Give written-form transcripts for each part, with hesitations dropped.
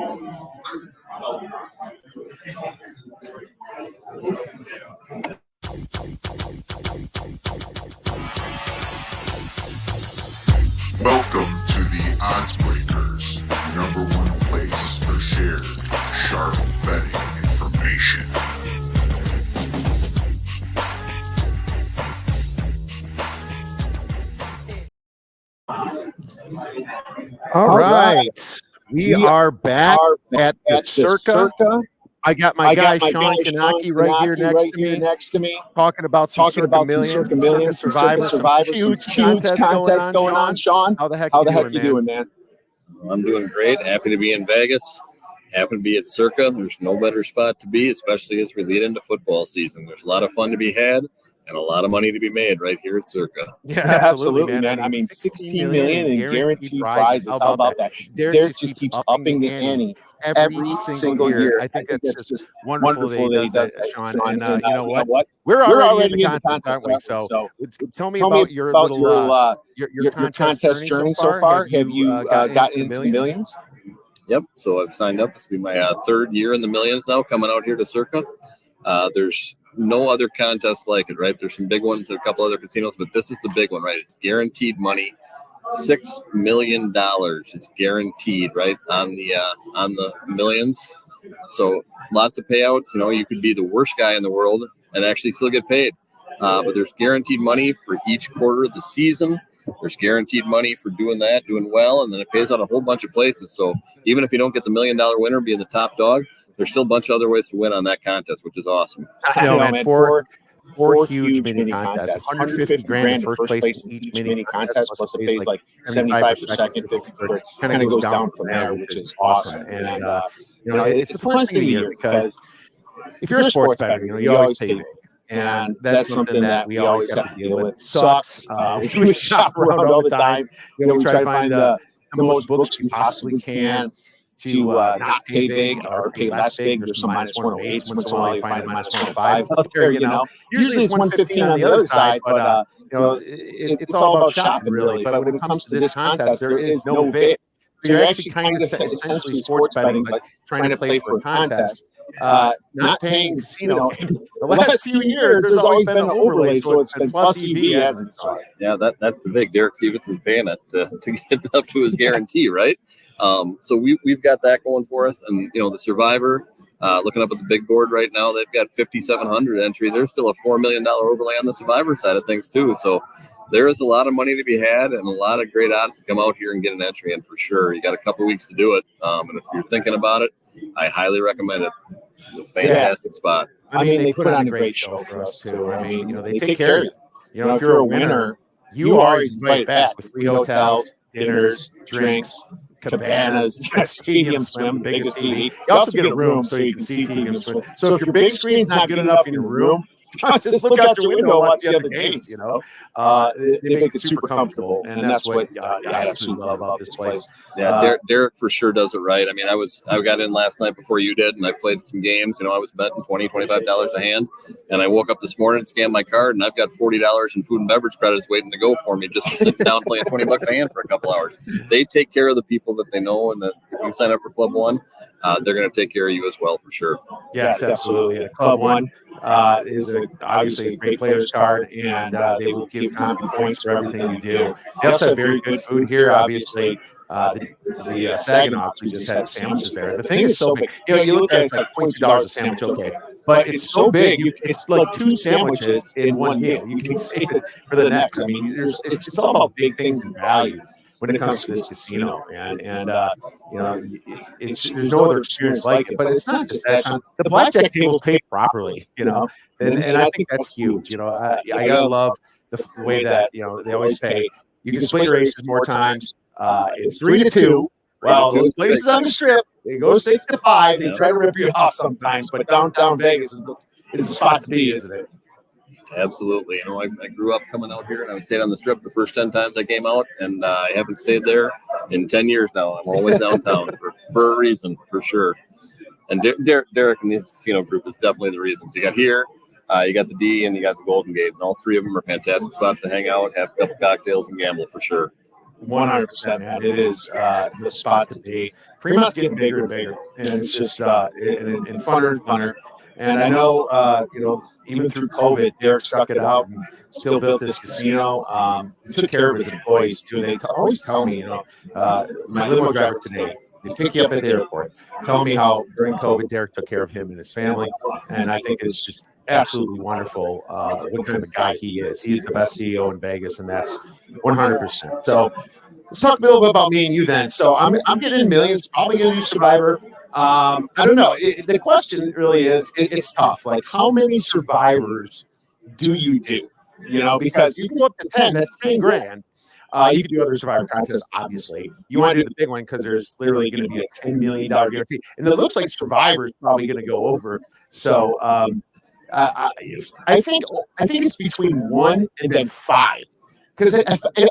Welcome to the Odds Breakers, number one place for shared, sharp betting information. All right. We are back at the Circa. I got my guy Sean Kanaki right here next to me, talking about some Circa Millions, Survivors, some huge contests going on. Sean, how the heck you doing, man? I'm doing great. Happy to be in Vegas. Happy to be at Circa. There's no better spot to be, especially as we lead into football season. There's a lot of fun to be had and a lot of money to be made right here at Circa. Yeah, absolutely, man. I mean, 16 million in guaranteed prizes. How about that? Derek just keeps upping the ante every single year. I think that's just wonderful that he does that, Sean. And you know what? We're already in the contest, aren't we? So tell me about your little your contest journey so far. Have you gotten into the millions? Yep. So I've signed up. This will be my third year in the millions now, coming out here to Circa. There's no other contest like it, right? There's some big ones at a couple other casinos, but this is the big one, right? It's guaranteed money, $6 million. It's guaranteed, right, on the millions. So lots of payouts. You know, you could be the worst guy in the world and actually still get paid. But there's guaranteed money for each quarter of the season. There's guaranteed money for doing well, and then it pays out a whole bunch of places. So even if you don't get the $1 million winner being the top dog, there's still a bunch of other ways to win on that contest, which is awesome. I know, man. Four huge mini contests. 150 grand in first place in each mini contest, plus it pays like 75 for second, 50 for kind of goes down from there, which is awesome. And you know, it's the funnest thing of the year because if you're a sports bettor, you always pay big. And that's something that we always have to deal with. Sucks. We shop around all the time. You know, we try to find the most books we possibly can to not pay big or pay less big. There's some minus 108s, once in a while you find a minus 105 out there, you know. Usually it's 115 on the other side, but you know, it's all about shopping really. But when it comes to this contest, there is no vig. So you're actually kind of essentially sports betting, but trying to play for a contest. Not paying casino. The last few years, there's always been an overlay, so it's been plus EV, hasn't it? Yeah, that's the big. Derek Stevenson's paying it to get up to his guarantee, right? So we've got that going for us, and you know the Survivor. Looking up at the big board right now, they've got 5,700 entries. There's still a $4 million overlay on the Survivor side of things too. So there is a lot of money to be had and a lot of great odds to come out here and get an entry in for sure. You got a couple weeks to do it, and if you're thinking about it, I highly recommend it. It's a fantastic spot. I mean, they put on a great show for us too. I mean, you know, they take care of you. You know, if you're a winner, you are invited back with free hotels, dinners, drinks, cabanas, stadium swim, the biggest TV. You also get a room so you can see stadium swim. So if your big screen's not good enough in your room, just look out your window and watch the other games, you know. They make it super comfortable, and that's what I absolutely love about this place. Yeah, Derek for sure does it right. I mean, I got in last night before you did, and I played some games. You know, I was betting $20, $25 a hand, and I woke up this morning, scanned my card, and I've got $40 in food and beverage credits waiting to go for me just to sit down playing $20 a hand for a couple hours. They take care of the people that they know, and that if you sign up for Club One, they're going to take care of you as well for sure. Yes, absolutely. Club One is obviously a great players card, and they will give comp points for everything you do. They also have very good food here, obviously. The Saginaw, we just had sandwiches there. The thing is so big. You know, you look at it, it's like $0.2 a sandwich, okay. But it's so big, it's like two sandwiches in one meal. You can save it for the next. I mean, it's all about big things and value when it comes to this casino. And you know, there's no other experience like it. But it's not just that, Sean. The blackjack tables pay properly, you know. And I think that's huge. You know, I gotta love the way that, you know, they always pay. You can split your races more times. It's 3-2. Well, those places on the strip, they go 6-5. They try to rip you off sometimes, but downtown Vegas is the spot to be, isn't it? Absolutely. You know, I grew up coming out here, and I stayed on the strip the first 10 times I came out, and I haven't stayed there in 10 years now. I'm always downtown for a reason, for sure. And Derek and this casino group is definitely the reason. So you got here, you got the D, and you got the Golden Gate, and all three of them are fantastic spots to hang out, have a couple cocktails, and gamble for sure. 100%, man. It is the spot to be Fremont's getting bigger and bigger, and it's just and funner and funner. And I know, even through COVID, Derek stuck it out and still built this casino. He took care of his employees too. They always tell me, my limo driver today, they pick you up at the airport, tell me how during COVID, Derek took care of him and his family. And I think it's just absolutely wonderful what kind of a guy he is. He's the best CEO in Vegas, and that's 100%. So let's talk a little bit about me and you then. So I'm getting millions, probably going to do Survivor. I don't know. The question really is, it's tough. Like, how many survivors do you do? Because you can go up to 10, that's 10 grand. You can do other Survivor contests, obviously. You want to do the big one because there's literally going to be a $10 million guarantee. And it looks like Survivor's probably going to go over. So I think it's between 1 and then 5. Because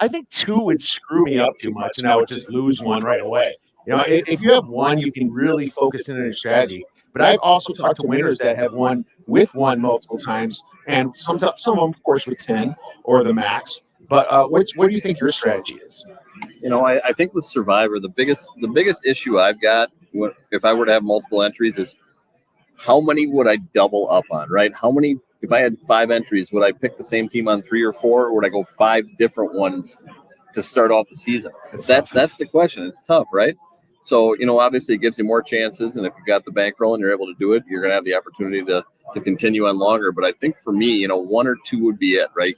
I think 2 would screw me up too much, and I would just lose one right away. If you have 1, you can really focus in on your strategy. But I've also talked to winners that have won with 1 multiple times, and some of them, of course, with 10 or the max. But what do you think your strategy is? I think with Survivor, the biggest issue I've got if I were to have multiple entries is how many would I double up on, right? How many, if I had 5 entries, would I pick the same team on 3 or 4, or would I go 5 different ones to start off the season? That's the question. It's tough, right? So, obviously it gives you more chances, and if you've got the bankroll and you're able to do it, you're going to have the opportunity to continue on longer. But I think for me, 1 or 2 would be it, right?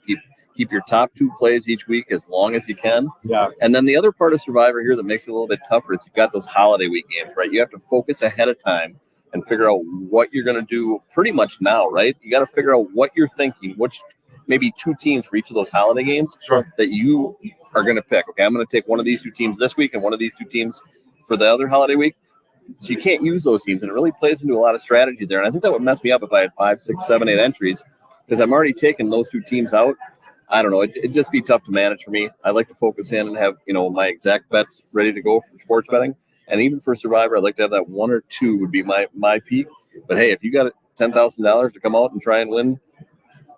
Keep your top 2 plays each week as long as you can. Yeah. And then the other part of Survivor here that makes it a little bit tougher is you've got those holiday week games, right? You have to focus ahead of time and figure out what you're going to do pretty much now, right? You got to figure out what you're thinking, which maybe 2 teams for each of those holiday games that you are going to pick. Okay, I'm going to take one of these 2 teams this week and one of these 2 teams for the other holiday week. So you can't use those teams, and it really plays into a lot of strategy there. And I think that would mess me up if I had 5, 6, 7, 8 entries, because I'm already taking those 2 teams out. I don't know. It'd just be tough to manage for me. I like to focus in and have, my exact bets ready to go for sports betting. And even for Survivor, I'd like to have that 1 or 2 would be my peak. But hey, if you got $10,000 to come out and try and win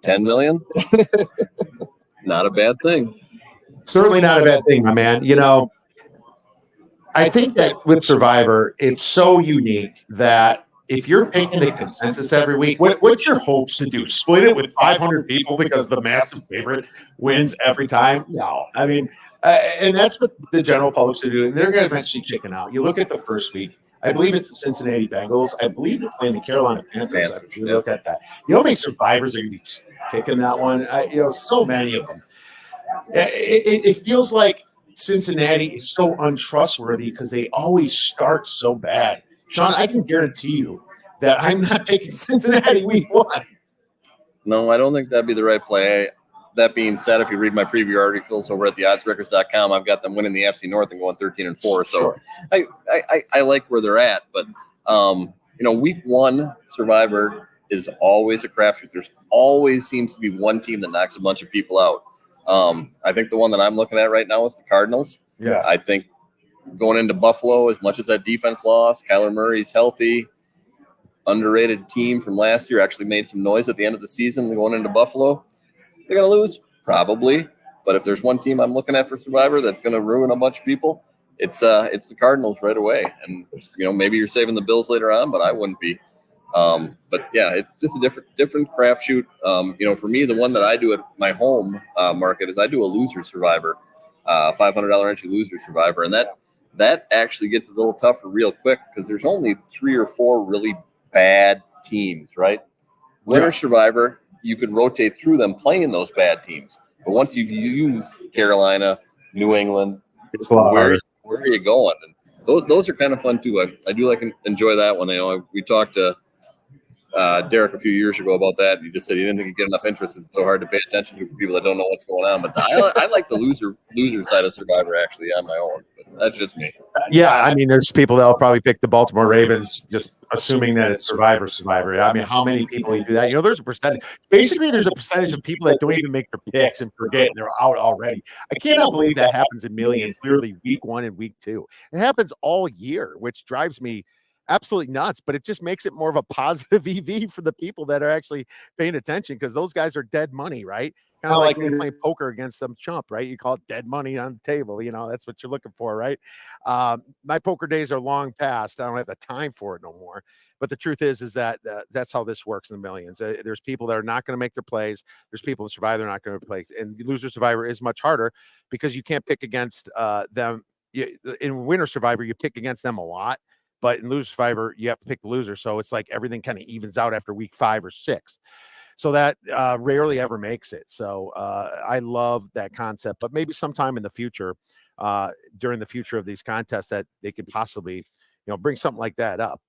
$10 million, not a bad thing. Certainly not a bad thing, my man. I think that with Survivor, it's so unique that if you're picking the consensus every week, what's your hopes to do? Split it with 500 people because the massive favorite wins every time? No. I mean, and that's what the general public's to do. And they're going to eventually chicken out. You look at the first week. I believe it's the Cincinnati Bengals. I believe they're playing the Carolina Panthers. If you look at that. How many survivors are going to be picking that one? So many of them. It feels like Cincinnati is so untrustworthy because they always start so bad. Sean, I can guarantee you that I'm not picking Cincinnati week 1. No, I don't think that'd be the right play. That being said, if you read my preview articles over at theoddsbreakers.com, I've got them winning the FC North and going 13-4. So sure. I like where they're at. But, week 1 Survivor is always a crapshoot. There's always seems to be one team that knocks a bunch of people out. I think the one that I'm looking at right now is the Cardinals. Yeah. I think going into Buffalo, as much as that defense lost, Kyler Murray's healthy, underrated team from last year, actually made some noise at the end of the season going into Buffalo. They're going to lose? Probably. But if there's one team I'm looking at for Survivor that's going to ruin a bunch of people, it's the Cardinals right away. And, maybe you're saving the Bills later on, but I wouldn't be. But, yeah, it's just a different crapshoot. For me, the one that I do at my home market is I do a loser Survivor, $500 entry loser Survivor. And that actually gets a little tougher real quick because there's only 3 or 4 really bad teams, right? Winner Survivor, you could rotate through them playing those bad teams. But once you use Carolina, New England, where are you going? And those are kind of fun too. I do enjoy that one. We talked to Derek a few years ago about that. He just said he didn't think he'd get enough interest. It's so hard to pay attention to for people that don't know what's going on. But I like the loser side of Survivor actually on my own. But that's just me. Yeah, I mean, there's people that'll probably pick the Baltimore Ravens, just assuming that it's Survivor. I mean, how many people do that? There's a percentage. Basically, there's a percentage of people that don't even make their picks and forget they're out already. I cannot believe that happens in millions. Literally, week 1 and week 2. It happens all year, which drives me absolutely nuts, but it just makes it more of a positive EV for the people that are actually paying attention because those guys are dead money, right? Kind of like when you're playing poker against some chump, right? You call it dead money on the table. That's what you're looking for, right? My poker days are long past. I don't have the time for it no more. But the truth is that that's how this works in the millions. There's people that are not going to make their plays. There's people in Survivor they're not going to play. And Loser Survivor is much harder because you can't pick against them. In Winner Survivor, you pick against them a lot. But in Loser Survivor, you have to pick the loser. So it's like everything kind of evens out after week 5 or 6. So that rarely ever makes it. So I love that concept. But maybe sometime in the future, during the future of these contests, that they could possibly, bring something like that up.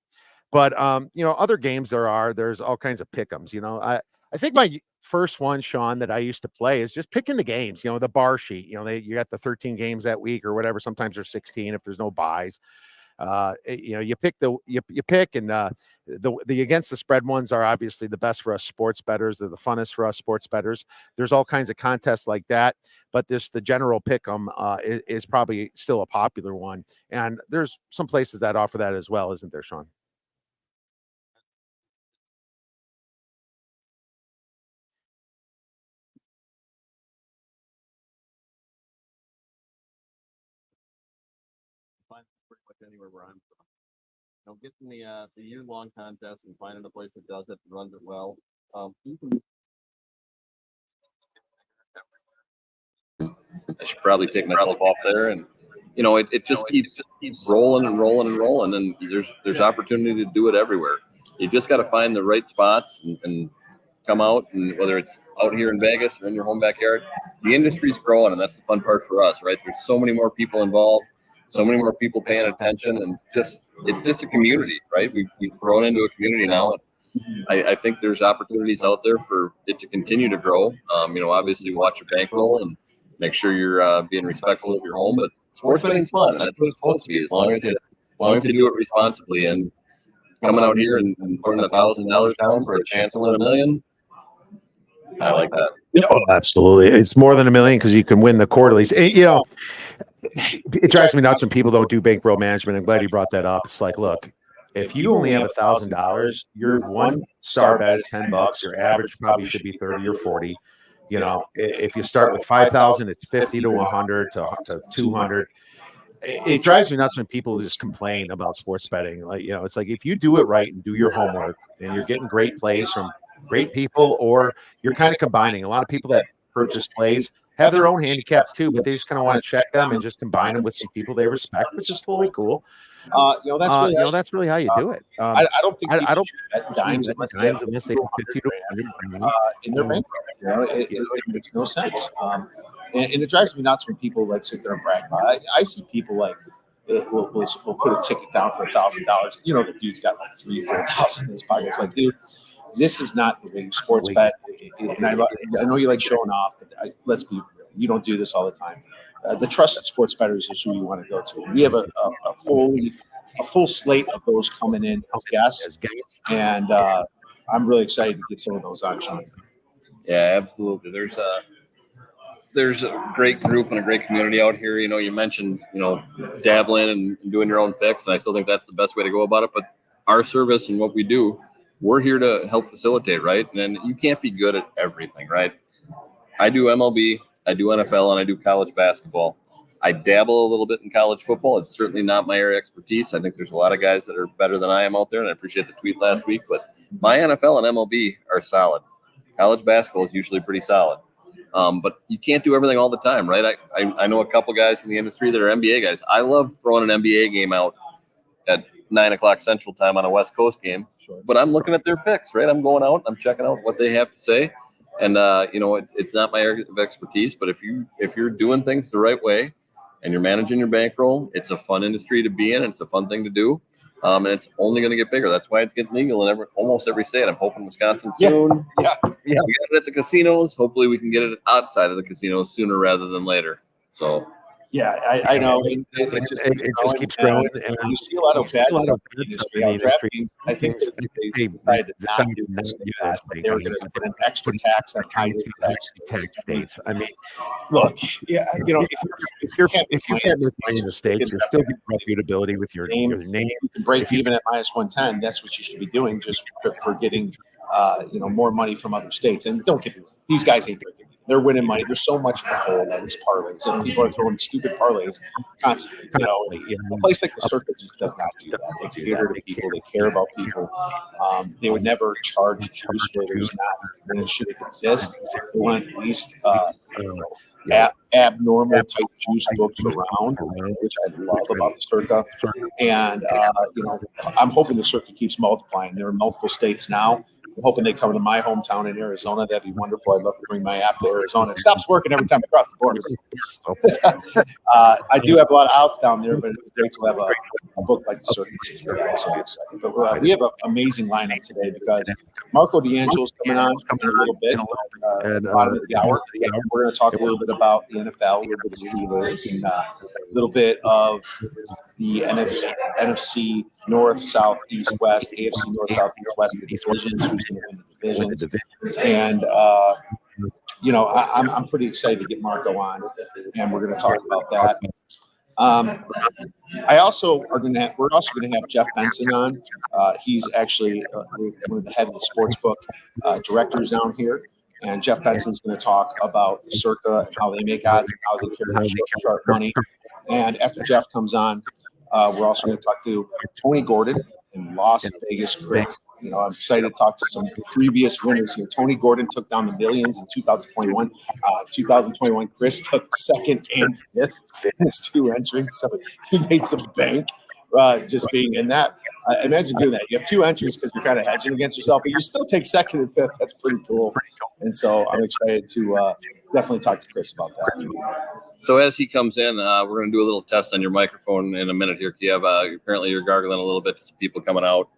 But other games there's all kinds of pick'ems. I think my first one, Sean, that I used to play is just picking the games. The bar sheet. You got the 13 games that week or whatever. Sometimes there's 16 if there's no buys. You pick and the against the spread ones are obviously the best for us sports bettors. They're the funnest for us sports bettors. There's all kinds of contests like that, but the general pick 'em is probably still a popular one. And there's some places that offer that as well, isn't there, Sean? Pretty much anywhere where I'm from. Getting the year-long contest and finding a place that does it and runs it well. You can. I should probably take myself off there, and it just keeps rolling and rolling and rolling, and there's opportunity to do it everywhere. You just got to find the right spots and come out, and whether it's out here in Vegas or in your home backyard, the industry's growing, and that's the fun part for us, right? There's so many more people involved. So many more people paying attention, and it's just a community, right? We've grown into a community now. I think there's opportunities out there for it to continue to grow. Obviously watch your bankroll and make sure you're being respectful of your home. But sports betting's fun, and that's what it's supposed to be. As long as you do it responsibly, and coming out here and putting $1,000 down for a chance to win $1 million, I like that. Oh, absolutely. It's more than $1 million because you can win the quarterlies. It drives me nuts when people don't do bankroll management. I'm glad you brought that up. It's like, look, if you only have $1,000, your one star bet is $10. Your average probably should be 30 or 40. If you start with 5,000, it's 50 to 100 to 200. It drives me nuts when people just complain about sports betting. It's like if you do it right and do your homework, and you're getting great plays from great people, or you're kind of combining. A lot of people that purchase plays have their own handicaps too, but they just kind of want to check them and just combine them with some people they respect, which is totally cool. That's really how you do it. I don't think I don't bet dimes unless they have 50 to 100 in their bank. It makes no sense. And it drives me nuts when people sit there and brag about it. I see people we'll put a ticket down for $1,000. The dude's got 3,000-4,000 in his pocket. It's like, dude, this is not the way you sports bet. And I know you like showing off, but let's be real. You don't do this all the time. The trusted sports bettors is who you want to go to. We have a full slate of those coming in as guests, and I'm really excited to get some of those on, Sean. Yeah, absolutely. There's a great group and a great community out here. You mentioned dabbling and doing your own picks, and I still think that's the best way to go about it. But our service and what we do, we're here to help facilitate, right? And you can't be good at everything, right? I do MLB, I do NFL, and I do college basketball. I dabble a little bit in college football. It's certainly not my area of expertise. I think there's a lot of guys that are better than I am out there, and I appreciate the tweet last week. But my NFL and MLB are solid. College basketball is usually pretty solid. But you can't do everything all the time, right? I know a couple guys in the industry that are NBA guys. I love throwing an NBA game out at 9 o'clock Central Time on a West Coast game. Sure. But I'm looking at their picks, right? I'm going out, I'm checking out what they have to say. And, it's not my area of expertise, but if you're doing things the right way and you're managing your bankroll, it's a fun industry to be in. And it's a fun thing to do. And it's only going to get bigger. That's why it's getting legal in almost every state. I'm hoping Wisconsin soon. Yeah. We got it at the casinos. Hopefully we can get it outside of the casinos sooner rather than later. So. Yeah, I know. It just keeps growing. And you see a lot of bets in the industry. I think they decided not to do that. They were going to put an extra tax on high tax states. I mean, look, yeah, if you can't make money in the states, you're still getting reputability with your name. You can break even at -110. That's what you should be doing, just for getting more money from other states. And don't get me wrong, these guys ain't breaking even. they're winning money. There's so much to hold on these parlays, and people are throwing stupid parlays constantly. A place like the Circa just does not do that. They cater to people. They care about people. They would never charge juice where there's not, when it should exist. They want at least abnormal type juice books around, which I love about the Circa. And I'm hoping the Circa keeps multiplying. They're in multiple states now. I'm hoping they come to my hometown in Arizona. That'd be wonderful. I'd love to bring my app to Arizona. It stops working every time I cross the border. I do have a lot of outs down there, but it's great to have a book like the Circa. But we have an amazing lineup today because Marco D'Angelo's coming on in a little bit, bottom of the hour. We're going to talk a little bit about the NFL, a little bit of Steelers, and a little bit of the NFC North, South, East, West, AFC North, South, East, West, the divisions, who's going to win the divisions. And, I'm pretty excited to get Marco on, and we're going to talk about that. We're also going to have Jeff Benson on. He's actually one of the head of the sportsbook directors down here. And Jeff Benson's going to talk about the Circa and how they make odds and how they carry sharp money. And after Jeff comes on, we're also going to talk to Tony Gordon in Las Vegas. Chris, I'm excited to talk to some previous winners here. Tony Gordon took down the millions in 2021. 2021, Chris took second and fifth in his two entries, so he made some bank just being in that. Imagine doing that. You have two entries because you're kind of hedging against yourself, but you still take second and fifth. That's pretty cool. And so I'm excited to definitely talk to Chris about that. So as he comes in, we're going to do a little test on your microphone in a minute here, Kiev. Apparently you're gargling a little bit to some people coming out.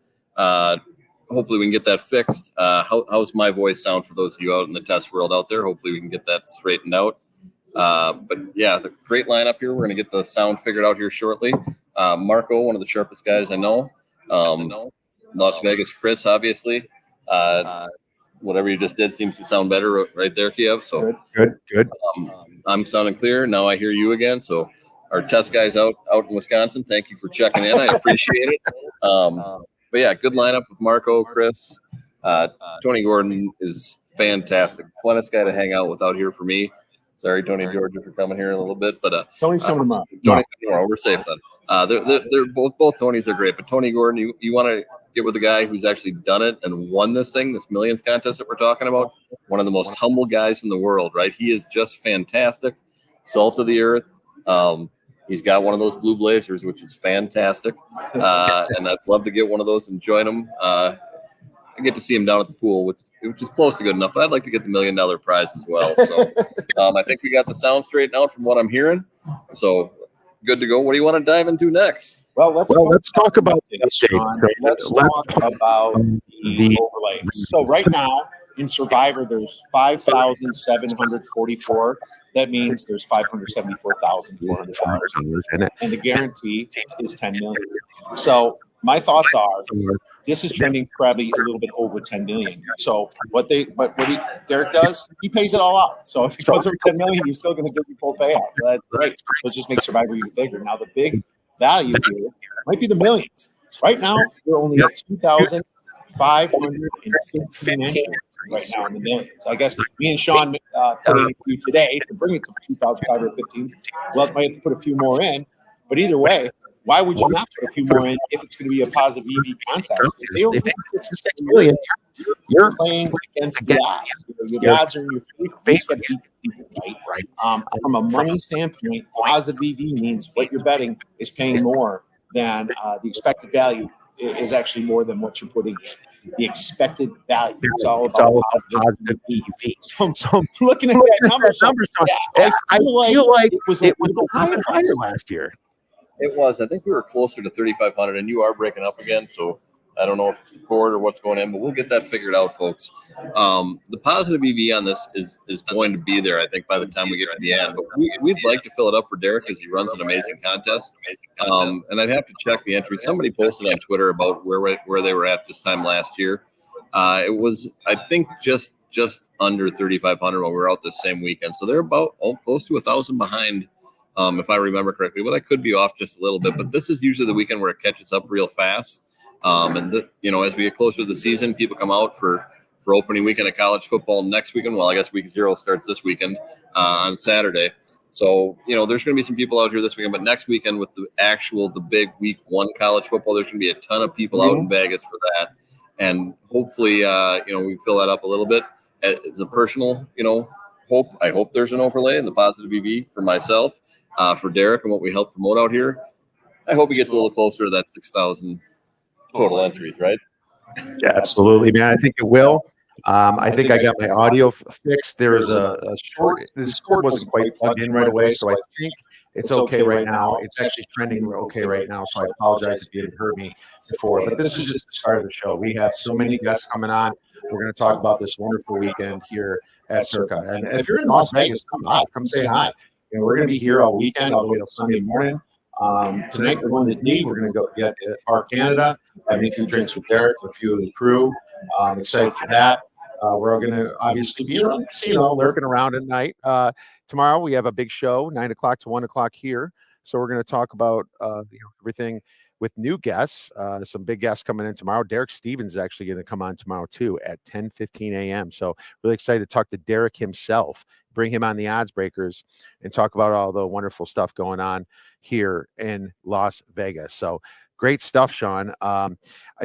Hopefully we can get that fixed. How's my voice sound for those of you out in the test world out there? Hopefully we can get that straightened out. But yeah, the great lineup here. We're going to get the sound figured out here shortly. Marco, one of the sharpest guys I know. Las Vegas Chris, obviously. Whatever you just did seems to sound better right there, Kiev. So good. I'm sounding clear. Now I hear you again. So our test guys out in Wisconsin, thank you for checking in. I appreciate it. But yeah, good lineup with Marco, Chris. Tony Gordon is fantastic. Funnest guy to hang out with out here for me. Sorry, Tony Georgia, for coming here in a little bit, but Tony's coming tomorrow. Tony's coming tomorrow. We're safe then. They're both Tonys are great, but Tony Gordon, you want to get with a guy who's actually done it and won this millions contest that we're talking about. One of the most humble guys in the world, right? He is just fantastic, salt of the earth. He's got one of those blue blazers, which is fantastic, and I'd love to get one of those and join him. I get to see him down at the pool, which is close to good enough, but I'd like to get the $1 million prize as well. So I think we got the sound straightened out from what I'm hearing. So good to go. What do you want to dive into next? Well, let's talk about the overlay. So right now in Survivor, there's 5,744. That means there's $574,400 in it, and the guarantee is $10 million. So my thoughts are, this is trending probably a little bit over 10 million. So what Derek does, he pays it all out. So if it goes over 10 million, you're still going to get your full payout. That's great. Let's just make Survivor even bigger. Now the big value here might be the millions. Right now, we're only at 2,515 entries right now in the millions. I guess me and Sean put in a few today to bring it to 2,515. Well, might have to put a few more in, but either way, why would you not put a few more in if it's going to be a positive EV contest? If they only $6 million, you're playing against the odds. The odds are in your favor. Right. From a money standpoint, positive EV means what you're betting is paying more than the expected value is actually more than what you're putting in. The expected value. It's all about positive EV. So looking at that number, I feel like it was a little higher last year. It was. I think we were closer to 3,500, and you are breaking up again. So I don't know if it's the cord or what's going on, but we'll get that figured out, folks. The positive EV on this is going to be there, I think, by the time we get to the end. But we'd like to fill it up for Derek as he runs an amazing contest. And I'd have to check the entry. Somebody posted on Twitter about where they were at this time last year. It was, I think, just under 3,500 when we were out this same weekend. So they're about close to 1,000 behind. If I remember correctly, but I could be off just a little bit. But this is usually the weekend where it catches up real fast. As we get closer to the season, people come out for for opening weekend of college football next weekend. Well, I guess week 0 starts this weekend on Saturday. So, there's going to be some people out here this weekend, but next weekend with the big week 1 college football, there's going to be a ton of people out in Vegas for that. And hopefully, we fill that up a little bit. As a personal, hope, I hope there's an overlay in the positive EV for myself, for Derek and what we help promote out here. I hope he gets a little closer to that 6,000 total entries, right? Yeah, absolutely, man. I think it will. I think I got my audio fixed. There was a short. This cord wasn't quite plugged in right away, so I think it's okay right now. It's actually trending okay right now, so I apologize if you didn't hear me before. But this is just the start of the show. We have so many guests coming on. We're going to talk about this wonderful weekend here at Circa. And if you're in Las Vegas, come on, come say hi. We're going to be here all weekend, all the way till Sunday morning. Tonight we're going to D. We're going to go get to Park Canada, having a few drinks with Derek, a few of the crew. I'm excited for that. We're going to obviously be around the casino, lurking around at night. Tomorrow we have a big show, 9 o'clock to 1 o'clock here. So we're going to talk about everything with new guests. Some big guests coming in tomorrow. Derek Stevens is actually going to come on tomorrow too at 10:15 a.m. So really excited to talk to Derek himself, bring him on the Odds Breakers, and talk about all the wonderful stuff going on here in Las Vegas. So great stuff, Sean. I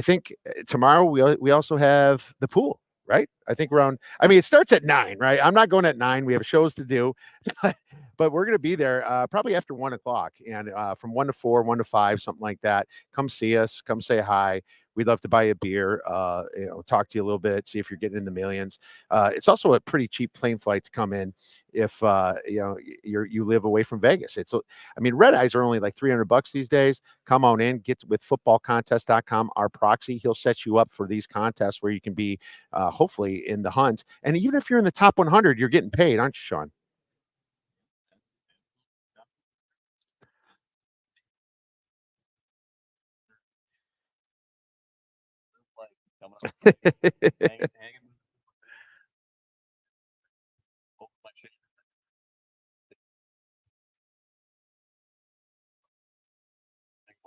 think tomorrow we also have the pool. Right? I think it starts at 9, right? I'm not going at 9. We have shows to do, but we're going to be there probably after 1 o'clock, and from 1 to 4, 1 to 5, something like that. Come see us, come say hi. We'd love to buy you a beer, talk to you a little bit, see if you're getting in the millions. It's also a pretty cheap plane flight to come in if you live away from Vegas. Red eyes are only like $300 these days. Come on in, get with footballcontest.com, our proxy. He'll set you up for these contests where you can be hopefully in the hunt. And even if you're in the top 100, you're getting paid, aren't you, Sean?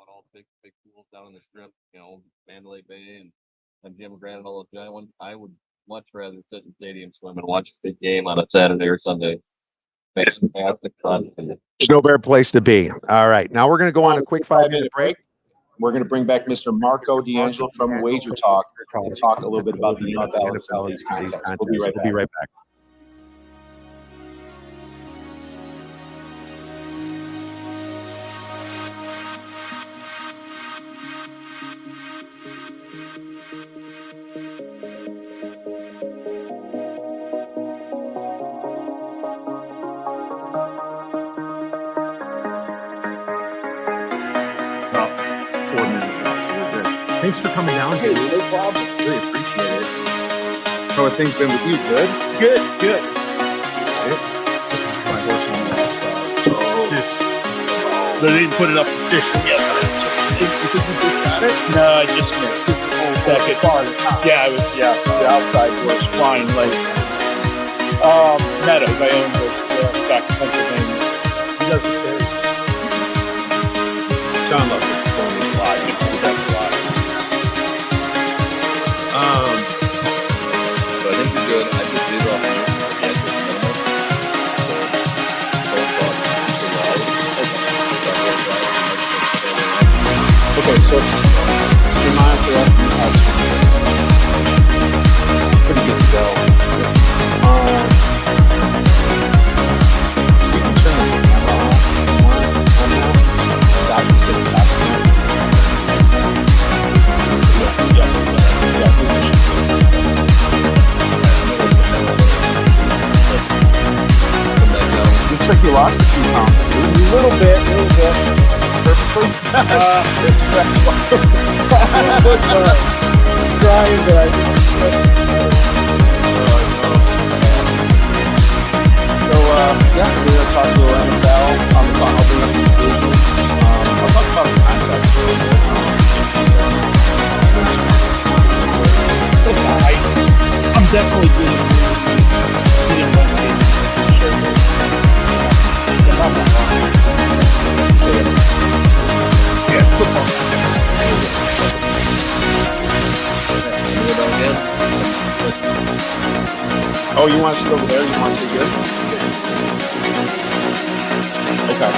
All the big pools down in the strip, Mandalay Bay and Jim Grant and all those giant ones. I would much rather sit in stadium swim and watch a big game on a Saturday or Sunday. Fantastic fun. There's no better place to be. All right, now we're going to go on a quick 5-minute break. We're going to bring back Mr. Marco D'Angelo from Wager Talk and talk a little bit about the NFL and some of these contests. We'll be right back. Thanks for coming down here. No problem. Really appreciate it. How have things been with you? Good? Good. My horse on that side. They didn't put it up officially yet. You just got it? No, I just missed. Second. Yeah, I was, the outside was flying late. Meadows, I own this back in Pennsylvania. He does it there. John loves it. That's a lot. So I think you're good. I just did off Okay, so your monitor up in your house. Pretty good to go. You can turn the camera on. Stop and sit back. Looks like you lost a few pounds. A little bit. Purposely? It's trying, but I think So, we're going to talk to NFL. I'll bring up the conclusions. I'll talk about the contracts a little bit. I'm definitely getting football. Oh, you want to sit over there? You want to sit here? Okay.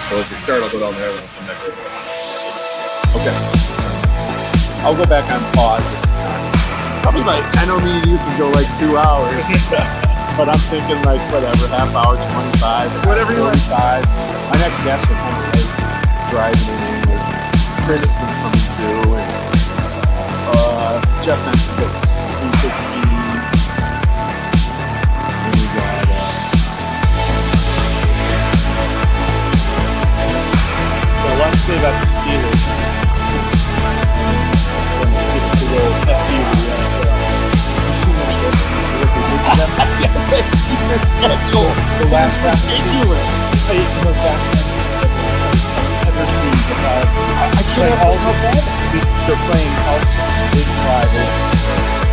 So if you start, I'll go down there. And I'll come back over. Okay. I'll go back on pause if it's time. Probably like, I know me and you can go like 2 hours, but I'm thinking like whatever, half hour, 25, Whatever you want. 45. My next guest will kind of like driving in. Chris is going to come through, and Jeff mentioned it's 3:15. And we got So what to say about the Steelers? yes, I've seen their schedule. The last round. Ridiculous. I can't all of that. They're playing Elks, big rivals.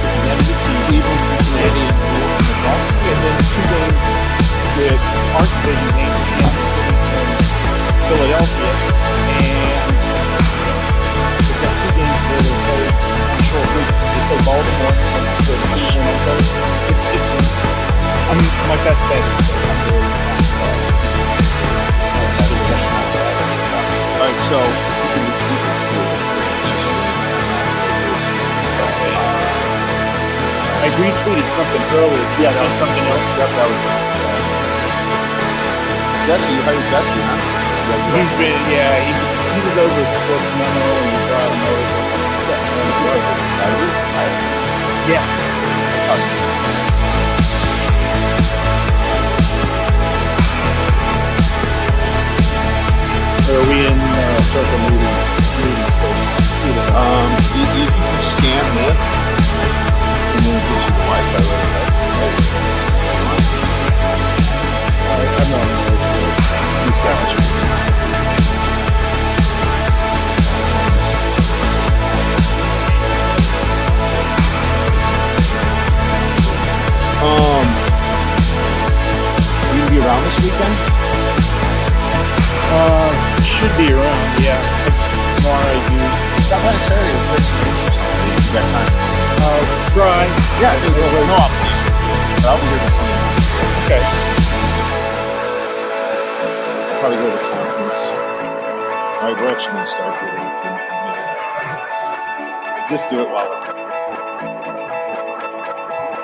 And then Cleveland, Cincinnati, and then 2 games with our division games, Kansas City and Philadelphia. And they've got 2 games where they play on short week. They play Baltimore, so the Cleveland on Thursday. My best bet is I'm really All right, so I retweeted something earlier. Yeah, something else. Yep, that was Jesse. You hired Jesse, huh? He's been, he was over at Sports Memo and he brought him over. Yeah. Or are we in Circa meeting space? You can scan this and then it gives you the Wi-Fi right away. I'm not in He's got it. Will you be around this weekend? Should be around, yeah. Tomorrow I do. Stop by Saturday. It's like you got time. Try. Yeah, I think we'll no obligation. But I'll be here this Sunday. Okay. I'll probably go to the conference. All right, we're actually going to start with anything. Just do it while we're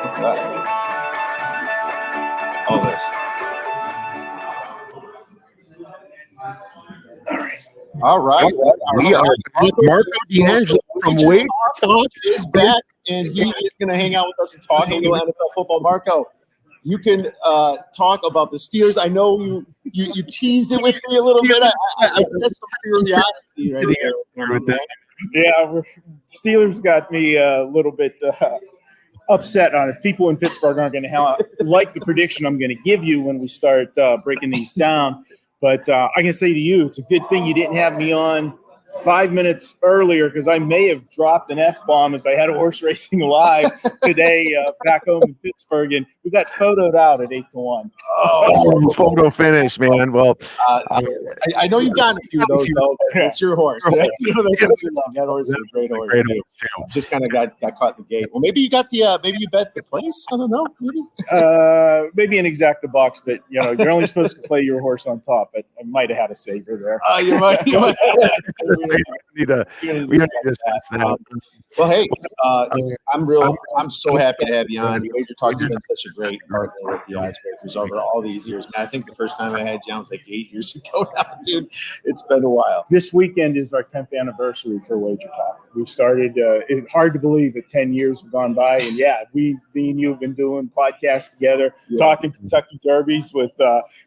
What's that? All this. All right. We are back. Marco D'Angelo from Wade Talk is back, and he is going to hang out with us and talk a little NFL football. Marco, you can talk about the Steelers. I know you teased it with me a little bit. I got some curiosity right here with that. Yeah, Steelers got me a little bit upset on it. People in Pittsburgh aren't going to like the prediction I'm going to give you when we start breaking these down. But I can say to you, it's a good thing you didn't have me on 5 minutes earlier because I may have dropped an F-bomb as I had a horse racing live today back home in Pittsburgh, and we got photoed out at 8-1. Oh, photo finish, man. Well, I know you've gotten a few of those, though. It's your horse. That horse is a great horse. Just kind of got caught in the gate. Well, maybe you got the maybe you bet the place. I don't know. Maybe an exacta box, but you're only supposed to play your horse on top. But I might have had a saver there. You might. we need to discuss that. Well, hey, I'm so happy to have you on. Wager Talk has been such a great partner with the Icebreakers over all these years. Man, I think the first time I had you on was like 8 years ago now, dude. It's been a while. This weekend is our 10th anniversary for Wager Talk. We started, it's hard to believe that 10 years have gone by. And yeah, me and you have been doing podcasts together, talking Kentucky Derbies with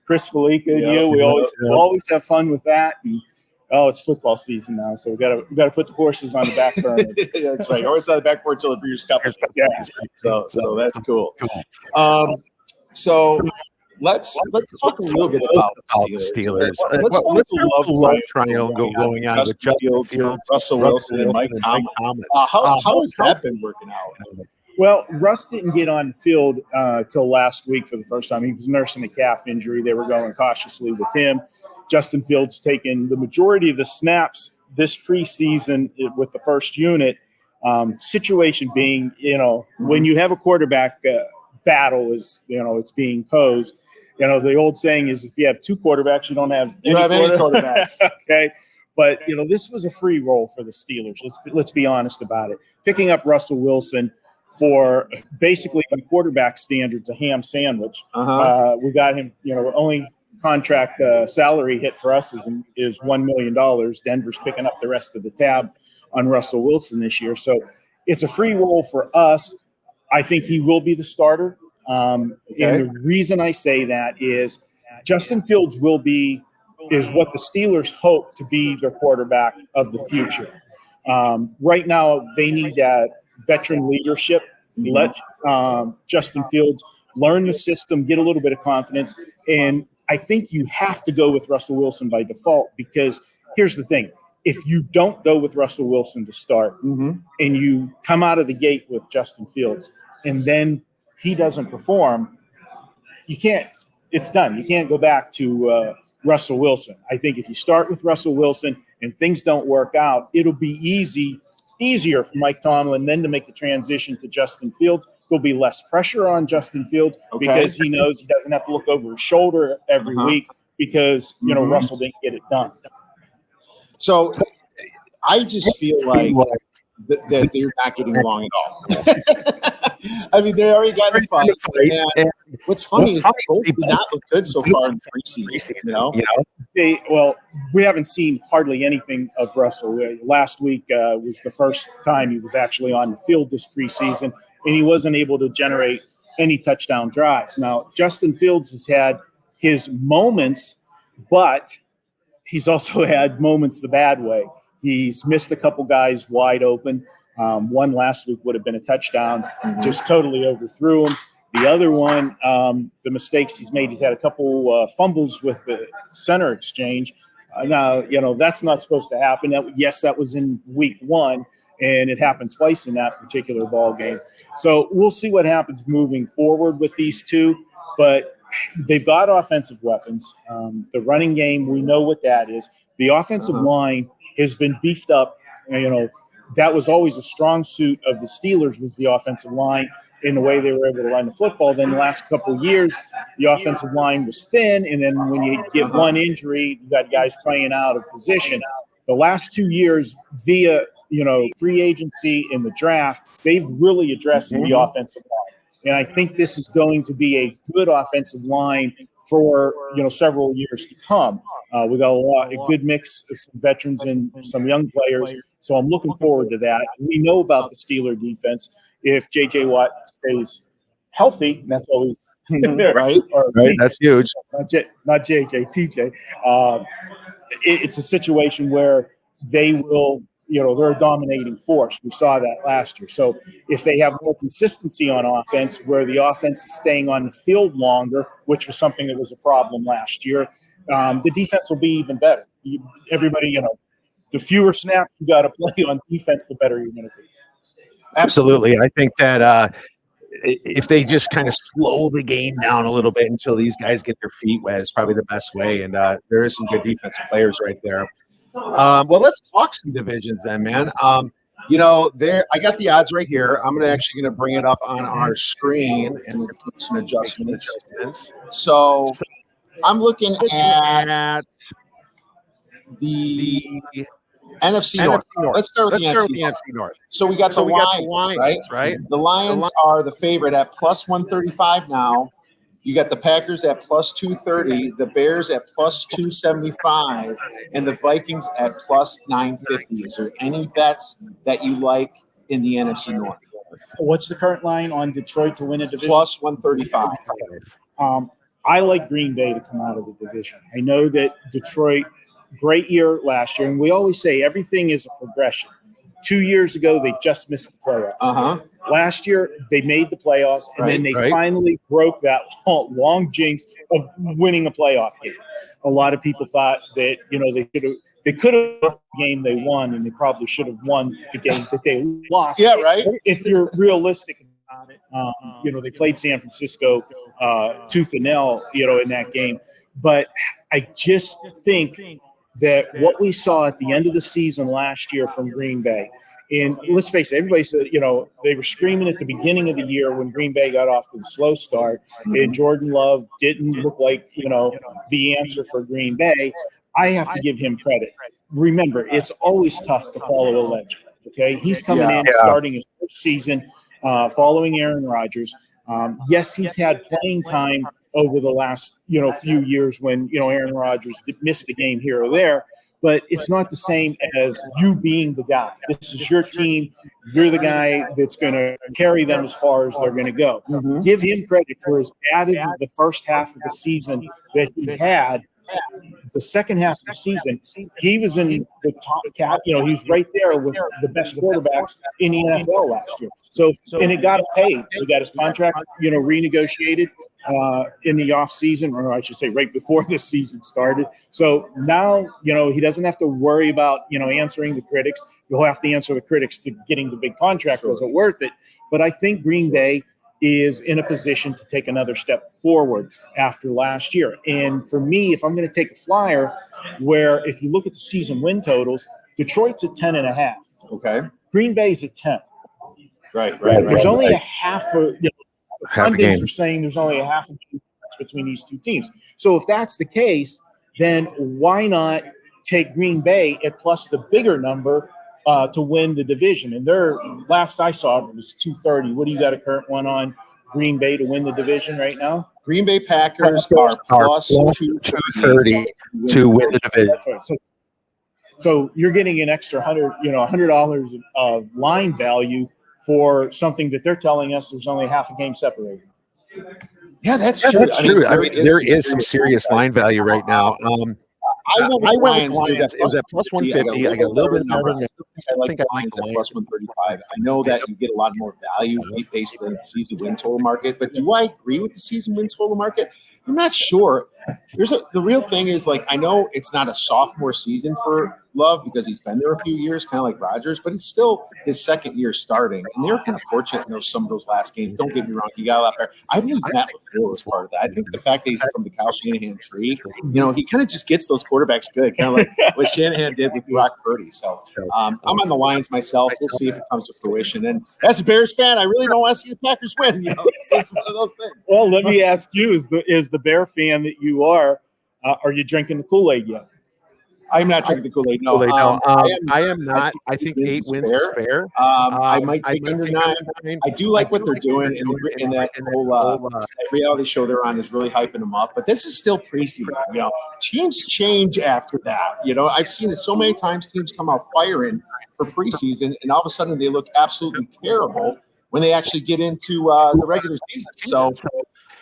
Chris Felica and you. We always have fun with that. And it's football season now, so we got to put the horses on the back burner. That's right. Horses on the back burner until the Breeders' Cup. Yeah. So that's cool. So let's talk a little bit about the Steelers. Let's have a love triangle going on with Justin Fields, Russell Wilson, and Mike Tomlin. How has that been working out? Well, Russ didn't get on the field till last week for the first time. He was nursing a calf injury. They were going cautiously with him. Justin Fields taking the majority of the snaps this preseason with the first unit. Situation being, when you have a quarterback battle is, it's being posed. The old saying is, if you have two quarterbacks, you don't have any quarterbacks. Okay. But, this was a free roll for the Steelers. Let's be honest about it. Picking up Russell Wilson for basically, by quarterback standards, a ham sandwich. We got him, only contract salary hit for us is $1 million. Denver's picking up the rest of the tab on Russell Wilson this year. So it's a free roll for us. I think he will be the starter. And the reason I say that is Justin Fields is what the Steelers hope to be their quarterback of the future. Right now, they need that veteran leadership. Let Justin Fields learn the system, get a little bit of confidence. And I think you have to go with Russell Wilson by default, because here's the thing. If you don't go with Russell Wilson to start and you come out of the gate with Justin Fields and then he doesn't perform, it's done. You can't go back to Russell Wilson. I think if you start with Russell Wilson and things don't work out, it'll be easier for Mike Tomlin then to make the transition to Justin Fields. There'll be less pressure on Justin Fields because he knows he doesn't have to look over his shoulder every week because, Russell didn't get it done. So I just feel like that they're not getting along at all. I mean, they already got in a fight. And what's funny is both did not look good so far in preseason. We haven't seen hardly anything of Russell. Last week was the first time he was actually on the field this preseason, and he wasn't able to generate any touchdown drives. Now, Justin Fields has had his moments, but he's also had moments the bad way. He's missed a couple guys wide open. One last week would have been a touchdown, just totally overthrew him. The other one, the mistakes he's made, he's had a couple fumbles with the center exchange. Now, that's not supposed to happen. That was in week 1, and it happened twice in that particular ball game. So we'll see what happens moving forward with these two, but they've got offensive weapons. The running game, we know what that is. The offensive line has been beefed up. That was always a strong suit of the Steelers, was the offensive line in the way they were able to run the football. Then the last couple of years, the offensive line was thin, and then when you get one injury, you got guys playing out of position. The last 2 years, via free agency and the draft, they've really addressed the offensive line. And I think this is going to be a good offensive line for several years to come. We got a good mix of some veterans and some young players, so I'm looking forward to that. We know about the Steeler defense. If J.J. Watt stays healthy, that's always right. That's huge. Not J.J. T.J. It's a situation where they will. They're a dominating force. We saw that last year. So if they have more consistency on offense, where the offense is staying on the field longer, which was something that was a problem last year, the defense will be even better. Everybody, the fewer snaps you got to play on defense, the better you're going to be. Absolutely. I think that if they just kind of slow the game down a little bit until these guys get their feet wet, it's probably the best way. And there is some good defensive players right there. Well, let's talk some divisions then, man. I got the odds right here. I'm actually going to bring it up on our screen and make some adjustments. So I'm looking at the NFC North. Let's start with the NFC North. So we got the Lions, right? The Lions are the favorite at plus 135 now. You got the Packers at plus 230, the Bears at plus 275, and the Vikings at plus 950. Is there any bets that you like in the NFC North? What's the current line on Detroit to win a division? Plus 135. I like Green Bay to come out of the division. I know that Detroit, great year last year, and we always say everything is a progression. 2 years ago, they just missed the playoffs. Last year, they made the playoffs, and then they finally broke that long jinx of winning a playoff game. A lot of people thought that they could have won the game they won, and they probably should have won the game that they lost. Yeah, right. If you're realistic about it, they played San Francisco tooth and nail, in that game. But I just think that what we saw at the end of the season last year from Green Bay And let's face it, everybody said, they were screaming at the beginning of the year when Green Bay got off to the slow start, and Jordan Love didn't look like, the answer for Green Bay. I have to give him credit. Remember, it's always tough to follow a legend. Okay, he's coming in, starting his first season, following Aaron Rodgers. Yes, he's had playing time over the last, few years when, Aaron Rodgers missed a game here or there. But it's not the same as you being the guy. This is your team. You're the guy that's going to carry them as far as they're going to go. Give him credit for as bad as the first half of the season that he had. The second half of the season, he was in the top cap. He was right there with the best quarterbacks in the NFL last year. So, and it got paid. He got his contract, renegotiated in the off season, or I should say, right before the season started. So now, he doesn't have to worry about, answering the critics. He'll have to answer the critics to getting the big contract. Was it worth it? But I think Green Bay is in a position to take another step forward after last year. And for me, if I'm going to take a flyer, where if you look at the season win totals, Detroit's at 10.5. Okay. Green Bay's at 10. Right. There's only a half of Half a pundits game. are saying there's only a half a game between these two teams. So if that's the case, then why not take Green Bay at plus the bigger number to win the division? And their last I saw it was 230. What do you got a current one on Green Bay to win the division right now? Green Bay Packers are plus 230 to win the division. So you're getting an extra $100 of line value for something that they're telling us there's only half a game separated. Yeah, that's true. That's true. I mean, there is some serious line value right now. I went with Lions. It was at plus 150. I got a little bit more. I think I like the at plus 135. I know that you get a lot more value based on the season win total market, but do I agree with the season win total market? I'm not sure. The real thing is, I know it's not a sophomore season for Love because he's been there a few years, kind of like Rodgers, but it's still his second year starting. And they were kind of fortunate in some of those last games. Don't get me wrong. You got a lot better. I believe Matt LaFleur was part of that. I think the fact that he's from the Kyle Shanahan tree, he kind of just gets those quarterbacks good, kind of like what Shanahan did with Brock Purdy. So I'm on the Lions myself. We'll see if it comes to fruition. And as a Bears fan, I really don't want to see the Packers win. It's just one of those things. Well, let me ask you, is the Bear fan that you are you drinking the Kool-Aid yet? I'm not drinking the Kool-Aid. No, I am not. I think 8 wins is fair. I might take under 9. I do like what they're doing, and that whole reality show they're on is really hyping them up. But this is still preseason. Teams change after that. I've seen it so many times. Teams come out firing for preseason, and all of a sudden they look absolutely terrible when they actually get into the regular season. So,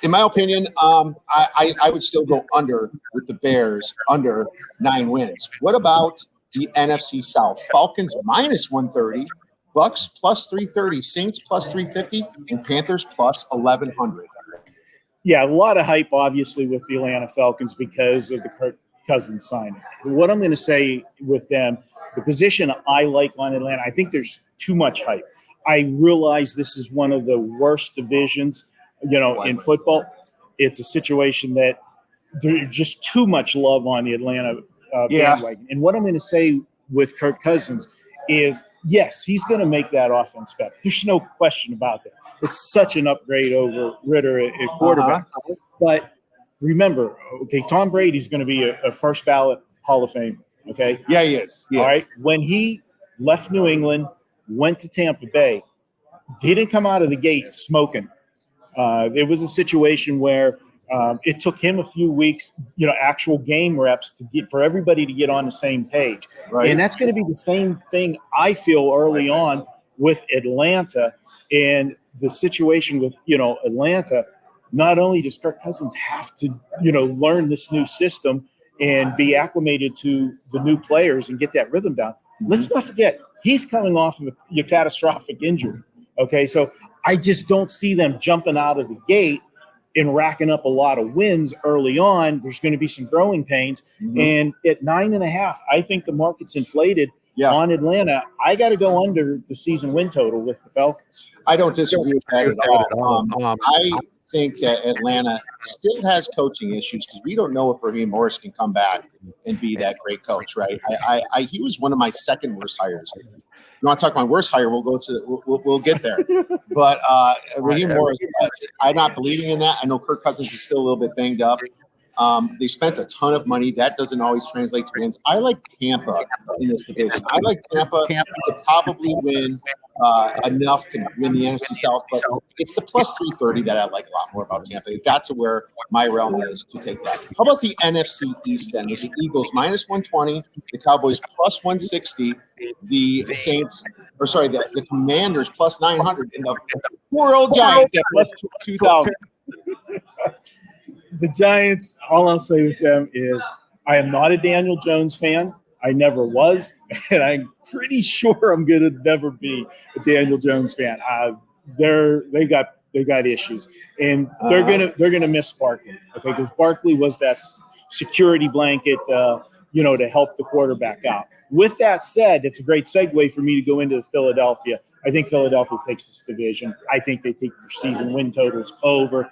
in my opinion, I would still go under with the Bears, under 9 wins. What about the NFC South? Falcons minus 130, Bucks plus 330, Saints plus 350, and Panthers plus 1,100. Yeah, a lot of hype, obviously, with the Atlanta Falcons because of the Kirk Cousins signing. What I'm going to say with them, the position I like on Atlanta, I think there's too much hype. I realize this is one of the worst divisions in football. It's a situation that there's just too much love on the Atlanta bandwagon. And what I'm going to say with Kirk Cousins is, yes, he's going to make that offense better. There's no question about that. It's such an upgrade over Ritter at quarterback. But remember, Tom Brady's going to be a first ballot Hall of Famer. Okay. Yeah, he is. All right. When he left New England, went to Tampa Bay, he didn't come out of the gate smoking. It was a situation where it took him a few weeks, actual game reps for everybody to get on the same page. Right. And that's going to be the same thing I feel early on with Atlanta. And the situation with, Atlanta, not only does Kirk Cousins have to, learn this new system and be acclimated to the new players and get that rhythm down. Let's not forget, he's coming off of a catastrophic injury. Okay, so I just don't see them jumping out of the gate and racking up a lot of wins early on. There's going to be some growing pains. And at 9.5, I think the market's inflated on Atlanta. I got to go under the season win total with the Falcons. I don't disagree with that at all. think that Atlanta still has coaching issues because we don't know if Raheem Morris can come back and be that great coach, right? He was one of my second worst hires. If you want to talk my worst hire, we'll get there. But Raheem Morris, I'm not believing in that. I know Kirk Cousins is still a little bit banged up. They spent a ton of money. That doesn't always translate to wins. I like Tampa in this division. I like Tampa to probably win enough to win the NFC South, but it's the plus 330 that I like a lot more about Tampa. That's where my realm is to take that. How about the NFC East then? With the Eagles minus 120, the Cowboys plus 160, the Saints, the Commanders plus 900, and the poor old Giants at plus 2,000. The Giants, all I'll say with them is I am not a Daniel Jones fan. I never was, and I'm pretty sure I'm going to never be a Daniel Jones fan. They got issues, and they're gonna miss Barkley. Okay, because Barkley was that security blanket, to help the quarterback out. With that said, it's a great segue for me to go into Philadelphia. I think Philadelphia takes this division. I think they take their season win totals over.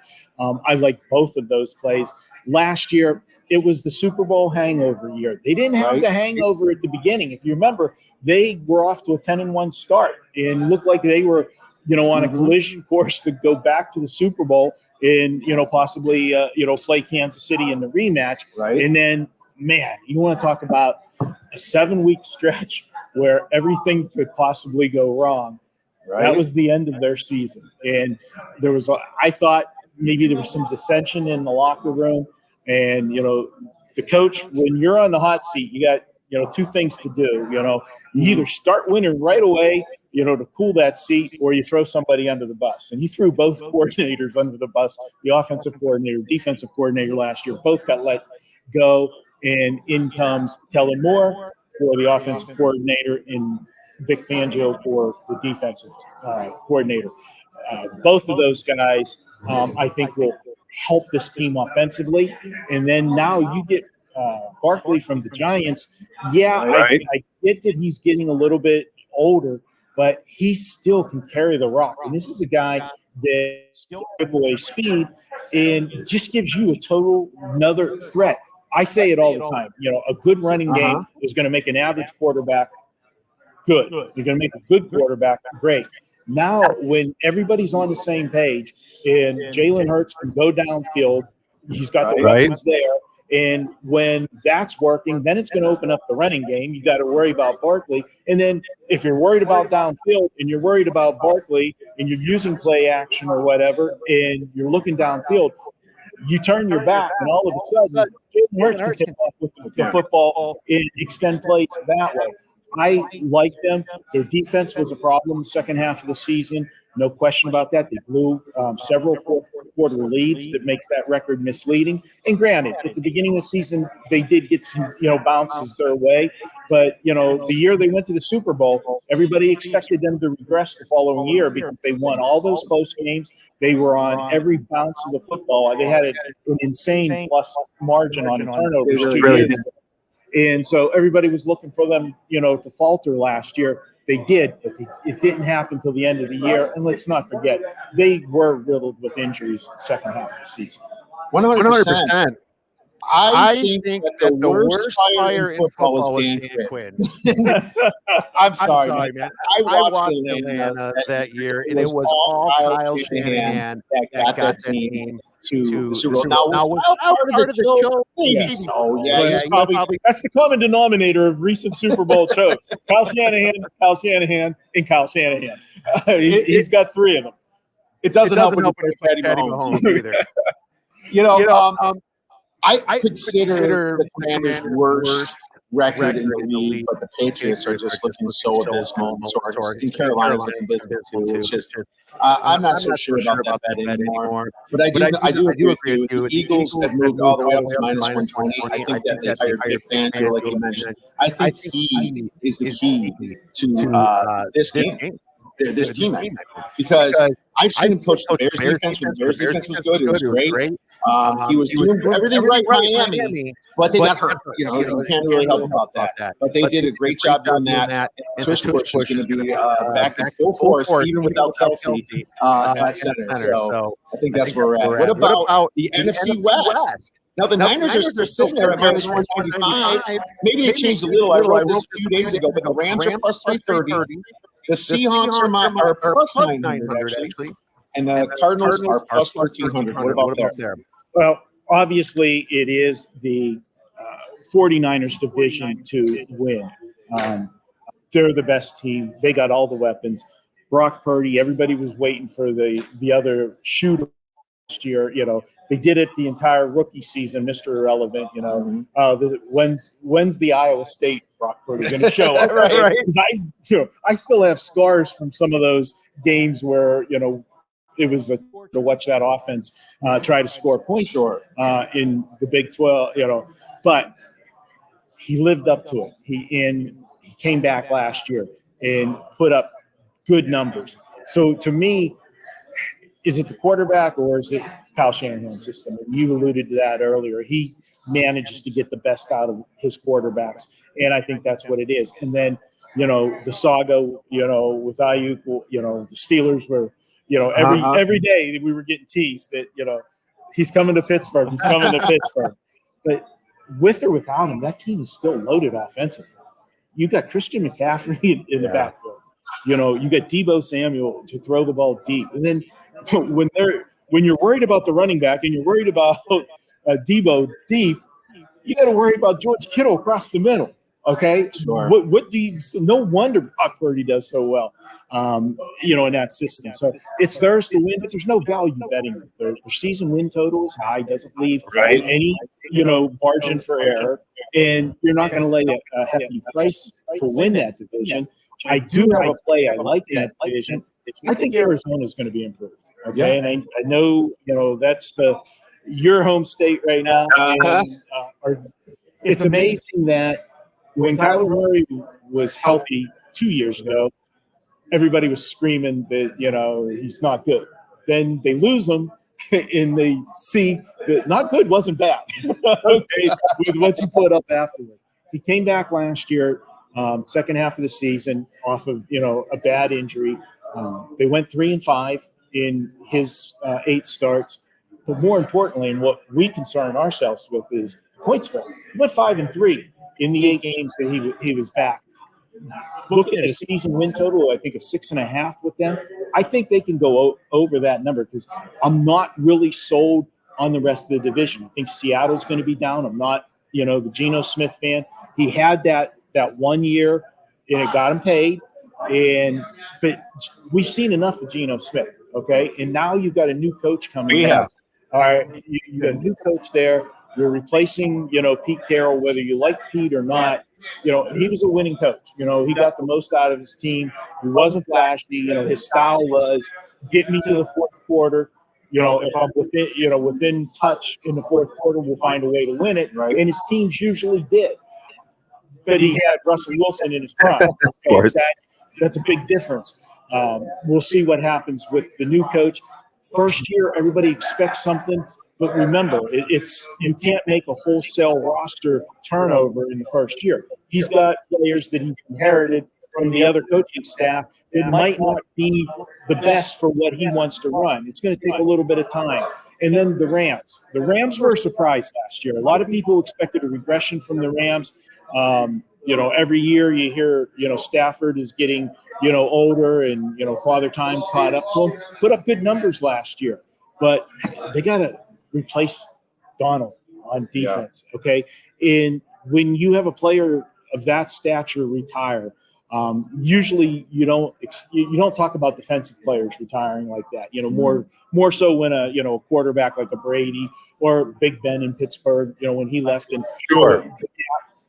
I like both of those plays. Last year, it was the Super Bowl hangover year. They didn't have the hangover at the beginning. If you remember, they were off to a 10-1 start and looked like they were, on a collision course to go back to the Super Bowl and, possibly, play Kansas City in the rematch. Right. And then, man, you want to talk about a 7-week stretch where everything could possibly go wrong. Right. That was the end of their season. And I thought maybe there was some dissension in the locker room. And, the coach, when you're on the hot seat, you got, two things to do. You either start winning right away, to cool that seat, or you throw somebody under the bus. And he threw both coordinators under the bus, the offensive coordinator, defensive coordinator last year. Both got let go. And in comes Kellen Moore for the offensive coordinator and Vic Fangio for the defensive coordinator. Both of those guys, I think, will help this team offensively. And then now you get Barkley from the Giants. Yeah, right. I get that he's getting a little bit older, but he still can carry the rock. And this is a guy that still rip away speed and just gives you a total another threat. I say it all the time. A good running game is going to make an average quarterback good. You're going to make a good quarterback great. Now, when everybody's on the same page and Jalen Hurts can go downfield, he's got the weapons there. And when that's working, then it's going to open up the running game. You got to worry about Barkley. And then if you're worried about downfield and you're worried about Barkley and you're using play action or whatever, and you're looking downfield, you turn your back, and all of a sudden, Jalen Hurts can take off with the football and extend plays that way. I like them. Their defense was a problem the second half of the season. No question about that. They blew several fourth-quarter leads that makes that record misleading. And granted, at the beginning of the season, they did get some, bounces their way. But, the year they went to the Super Bowl, everybody expected them to regress the following year because they won all those close games. They were on every bounce of the football. They had an insane plus margin on the turnovers. Really. And so everybody was looking for them, to falter last year. They did, but it didn't happen until the end of the year. And let's not forget, they were riddled with injuries the second half of the season. 100%. I think that the worst fire in football was Dan Quinn. I'm sorry, man. I watched Atlanta that year, and it was all Kyle Shanahan that got that team to the Super Bowl. Now, was part of the show? Maybe so. Yeah, probably. That's the common denominator of recent Super Bowl shows. Kyle Shanahan, and Kyle Shanahan. He's got three of them. It doesn't help when you play Patty Mahomes either. I consider the Commanders' worst record in the league, but the Patriots are just looking so abysmal. And Carolina's looking abysmal too. It's just I'm not so sure about that bet anymore. But I do agree with you. The Eagles have moved all the way up to minus 120. I think that they hired Vic Fangio, like you mentioned. I think he is the key to this game. this team because I've seen him coach the Bears defense when the Bears defense was good. It was great. He was doing everything right in Miami, but they got hurt. You can't really help about that. But they did a great job doing that. And Tush Push is going to be back in full force, even without Kelsey at center. So I think that's where we're at. What about the NFC West? Now, the Niners are still sitting there at minus 125. Maybe they changed a little. I wrote this a few days ago, but the Rams are plus 330. The Seahawks are plus 900, actually. And the Cardinals are plus 1,300. What about there? Well, obviously, it is the 49ers division to win. They're the best team. They got all the weapons. Brock Purdy, everybody was waiting for the other shooter last year. They did it the entire rookie season, Mr. Irrelevant. When's the Iowa State Brock Purdy going to show up? Right. I still have scars from some of those games where it was to watch that offense try to score points in the Big 12. But he lived up to it. He came back last year and put up good numbers. So to me, is it the quarterback or is it Kyle Shanahan's system? And you alluded to that earlier. He manages to get the best out of his quarterbacks, and I think that's what it is. And then, the saga, with Ayuk, the Steelers were, every day we were getting teased that, he's coming to Pittsburgh. He's coming to Pittsburgh. But with or without him, that team is still loaded offensively. You got Christian McCaffrey in the backfield. You got Deebo Samuel to throw the ball deep. And then when you're worried about the running back and you're worried about Deebo deep, you got to worry about George Kittle across the middle. Okay, sure. What do you? No wonder Brock Purdy does so well, in that system. So it's theirs to win, but there's no value betting. Their season win total is high, doesn't leave any margin for error, and you're not going to lay a hefty price to win that division. I do have a play I like in that division. I think Arizona is going to be improved. Okay, and I know that's your home state right now. It's amazing that when Kyler Murray was healthy 2 years ago, everybody was screaming that he's not good. Then they lose him, and they see that not good wasn't bad. Okay, with what you put up afterward. He came back last year, second half of the season, off of a bad injury. They went 3-5 in his 8 starts. But more importantly, and what we concern ourselves with is point spread. He went 5-3 in the 8 games that he was back. Looking at a season win total, I think of 6.5 with them. I think they can go over that number because I'm not really sold on the rest of the division. I think Seattle's going to be down. I'm not, the Geno Smith fan. He had that 1 year, and it got him paid. But we've seen enough of Geno Smith, okay? And now you've got a new coach coming in. All right, you got a new coach there. You're replacing, Pete Carroll, whether you like Pete or not. He was a winning coach. He got the most out of his team. He wasn't flashy. His style was get me to the fourth quarter. If I'm within touch in the fourth quarter, we'll find a way to win it. Right. And his teams usually did. But he had Russell Wilson in his prime. Of course. That's a big difference. We'll see what happens with the new coach. First year, everybody expects something. But remember, you can't make a wholesale roster turnover in the first year. He's got players that he inherited from the other coaching staff that might not be the best for what he wants to run. It's going to take a little bit of time. And then the Rams. The Rams were a surprise last year. A lot of people expected a regression from the Rams. Every year you hear, Stafford is getting, older and, Father Time caught up to him. Put up good numbers last year. But they got to replace Donald on defense, okay? And when you have a player of that stature retire, usually you don't talk about defensive players retiring like that. More so when a quarterback like a Brady or Big Ben in Pittsburgh, when he left and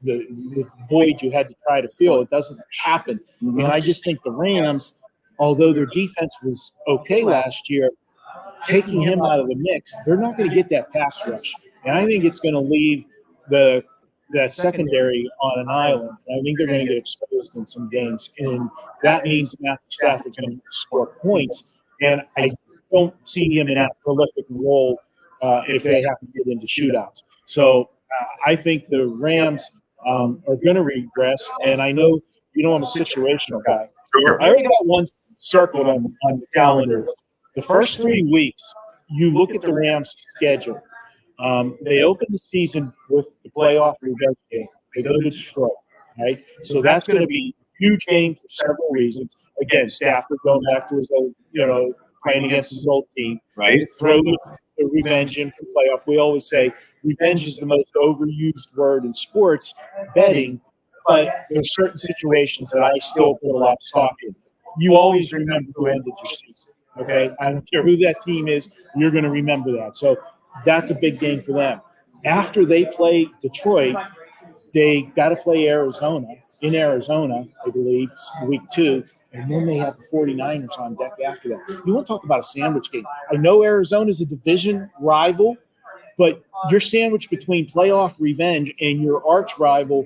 the void you had to try to fill, it doesn't happen. And I just think the Rams, although their defense was okay last year, taking him out of the mix, they're not going to get that pass rush. And I think it's going to leave the that secondary on an island. I think they're going to get exposed in some games, and that means Matthew Stafford's going to score points. And I don't see him in that prolific role if they have to get into shootouts. So I think the Rams are going to regress. And I know, I'm a situational guy. I already got one circled on the calendar. The first 3 weeks, you look at the Rams' schedule. They open the season with the playoff revenge game. They go to Detroit, right? So that's going to be a huge game for several reasons. Again, Stafford going back to his old, playing against his old team. Right. Throw the revenge in for playoff. We always say revenge is the most overused word in sports betting, but there's certain situations that I still put a lot of stock in. You always remember who ended your season, okay? I don't care who that team is, you're going to remember that. So that's a big game for them. After they play Detroit, they got to play Arizona, I believe, week 2. And then they have the 49ers on deck after that. You want to talk about a sandwich game. I know Arizona's a division rival, but you're sandwiched between playoff revenge and your arch rival,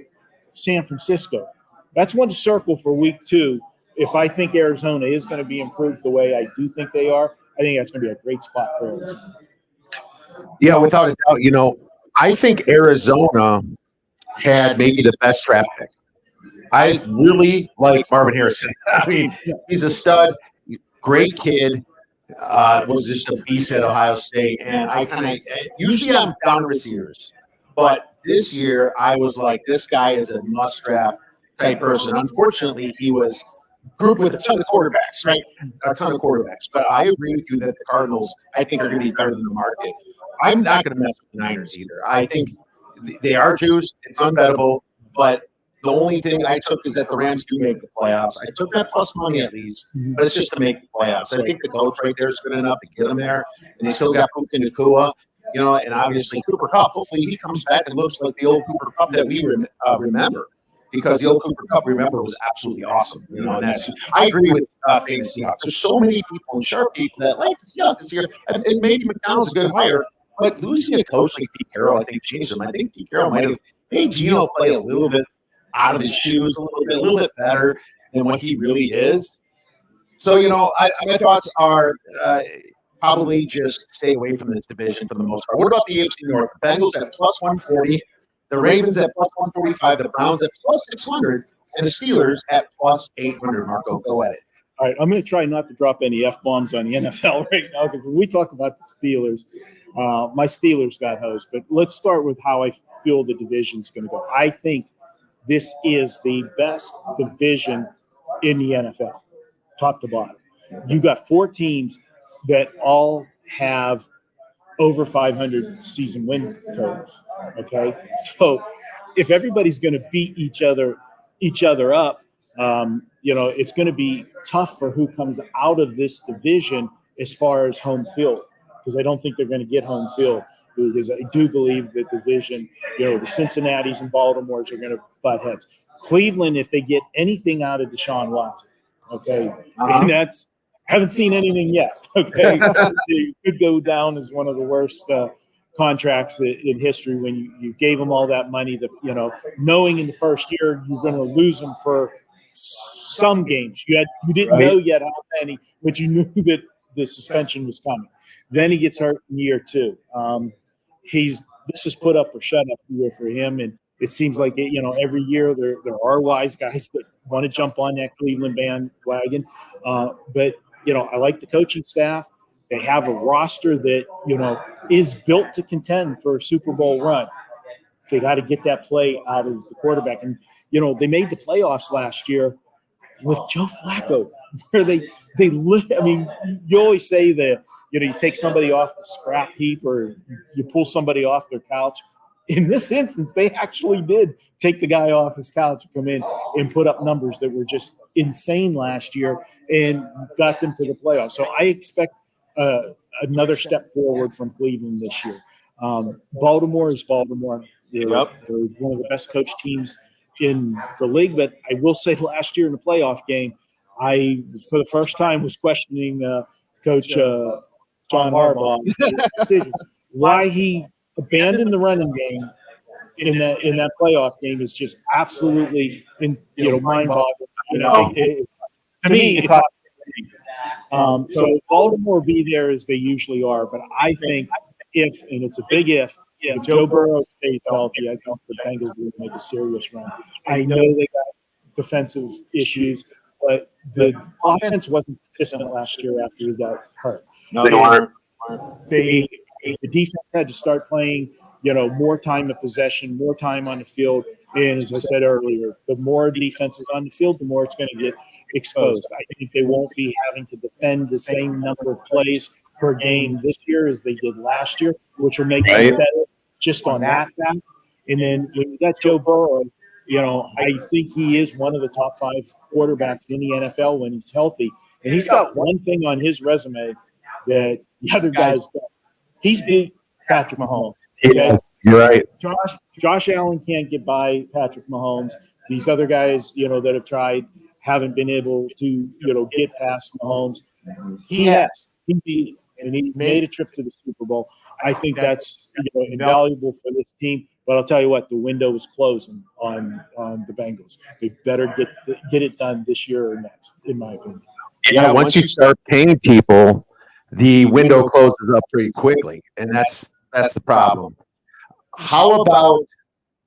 San Francisco. That's one to circle for week 2. If I think Arizona is going to be improved the way I do think they are, I think that's going to be a great spot for Arizona. Yeah, without a doubt. I think Arizona had maybe the best draft pick. I really like Marvin Harrison. I mean, he's a stud, great kid. Was just a beast at Ohio State, and I usually I'm down to receivers, but this year I was like, this guy is a must draft type person. Unfortunately, he was grouped with a ton of quarterbacks, right? A ton of quarterbacks. But I agree with you that the Cardinals, I think, are going to be better than the market. I'm not going to mess with the Niners either. I think they are juiced. It's unbettable, but the only thing I took is that the Rams do make the playoffs. I took that plus money at least, but it's just to make the playoffs. I think the coach right there is good enough to get them there, and they still got Puka Nacua, and obviously Cooper Kupp. Hopefully he comes back and looks like the old Cooper Kupp that we remember, because the old Cooper Kupp, remember, was absolutely awesome. And that's, I agree with fantasy Seahawks. There's so many people and sharp people that like the Seahawks this year, and maybe McDonald's a good hire, but losing a coach like Pete Carroll, I think, changed them. I think Pete Carroll might have made Geno play a little bit out of his shoes, a little bit better than what he really is. So, my thoughts are probably just stay away from this division for the most part. What about the AFC North? The Bengals at plus 140, the Ravens at plus 145, the Browns at plus 600, and the Steelers at plus 800. Marco, go at it. All right, I'm going to try not to drop any F-bombs on the NFL right now, because when we talk about the Steelers, my Steelers got hosed. But let's start with how I feel the division's going to go. I think this is the best division in the NFL, top to bottom. You got 4 teams that all have over 500 season win totals. Okay, so if everybody's going to beat each other up, it's going to be tough for who comes out of this division as far as home field, because I don't think they're going to get home field. Because I do believe that division, the Cincinnati's and Baltimore's are going to butt heads. Cleveland, if they get anything out of Deshaun Watson, okay, and that's haven't seen anything yet. Okay, it could go down as one of the worst contracts in history when you gave them all that money. That knowing in the first year you're going to lose them for some games. You didn't know yet how many, but you knew that the suspension was coming. Then he gets hurt in year 2. This is put up or shut up year for him, and it seems like every year there are wise guys that want to jump on that Cleveland bandwagon. But I like the coaching staff. They have a roster that is built to contend for a Super Bowl run. They got to get that play out of the quarterback, and they made the playoffs last year with Joe Flacco, where you always say that. You take somebody off the scrap heap or you pull somebody off their couch. In this instance, they actually did take the guy off his couch, come in and put up numbers that were just insane last year and got them to the playoffs. So I expect another step forward from Cleveland this year. Baltimore is Baltimore. They're one of the best coach teams in the league. But I will say last year in the playoff game, I, for the first time, was questioning Coach John Harbaugh decision, why he abandoned the running game in that playoff game is just absolutely mind-boggling. To me, it's so Baltimore will be there as they usually are, but I think if it's a big if Joe Burrow stays healthy, I think the Bengals will make a serious run. I know they got defensive issues, but the offense wasn't consistent last year after he got hurt. No, they weren't. The defense had to start playing, more time of possession, more time on the field. And as I said earlier, the more defense is on the field, the more it's going to get exposed. I think they won't be having to defend the same number of plays per game this year as they did last year, which will make it better just on that fact. And then when you got Joe Burrow, I think he is one of the top 5 quarterbacks in the NFL when he's healthy. And he's got one thing on his resume that the other guys don't. He's beat Patrick Mahomes. Okay? Yeah, you're right. Josh Allen can't get by Patrick Mahomes. These other guys, that have tried haven't been able to, get past Mahomes. He has. He beat him, and he made a trip to the Super Bowl. I think that's invaluable for this team. But I'll tell you what, the window is closing on the Bengals. They better get it done this year or next, in my opinion. Yeah, once you start paying people, the window closes up pretty quickly, and that's the problem. How about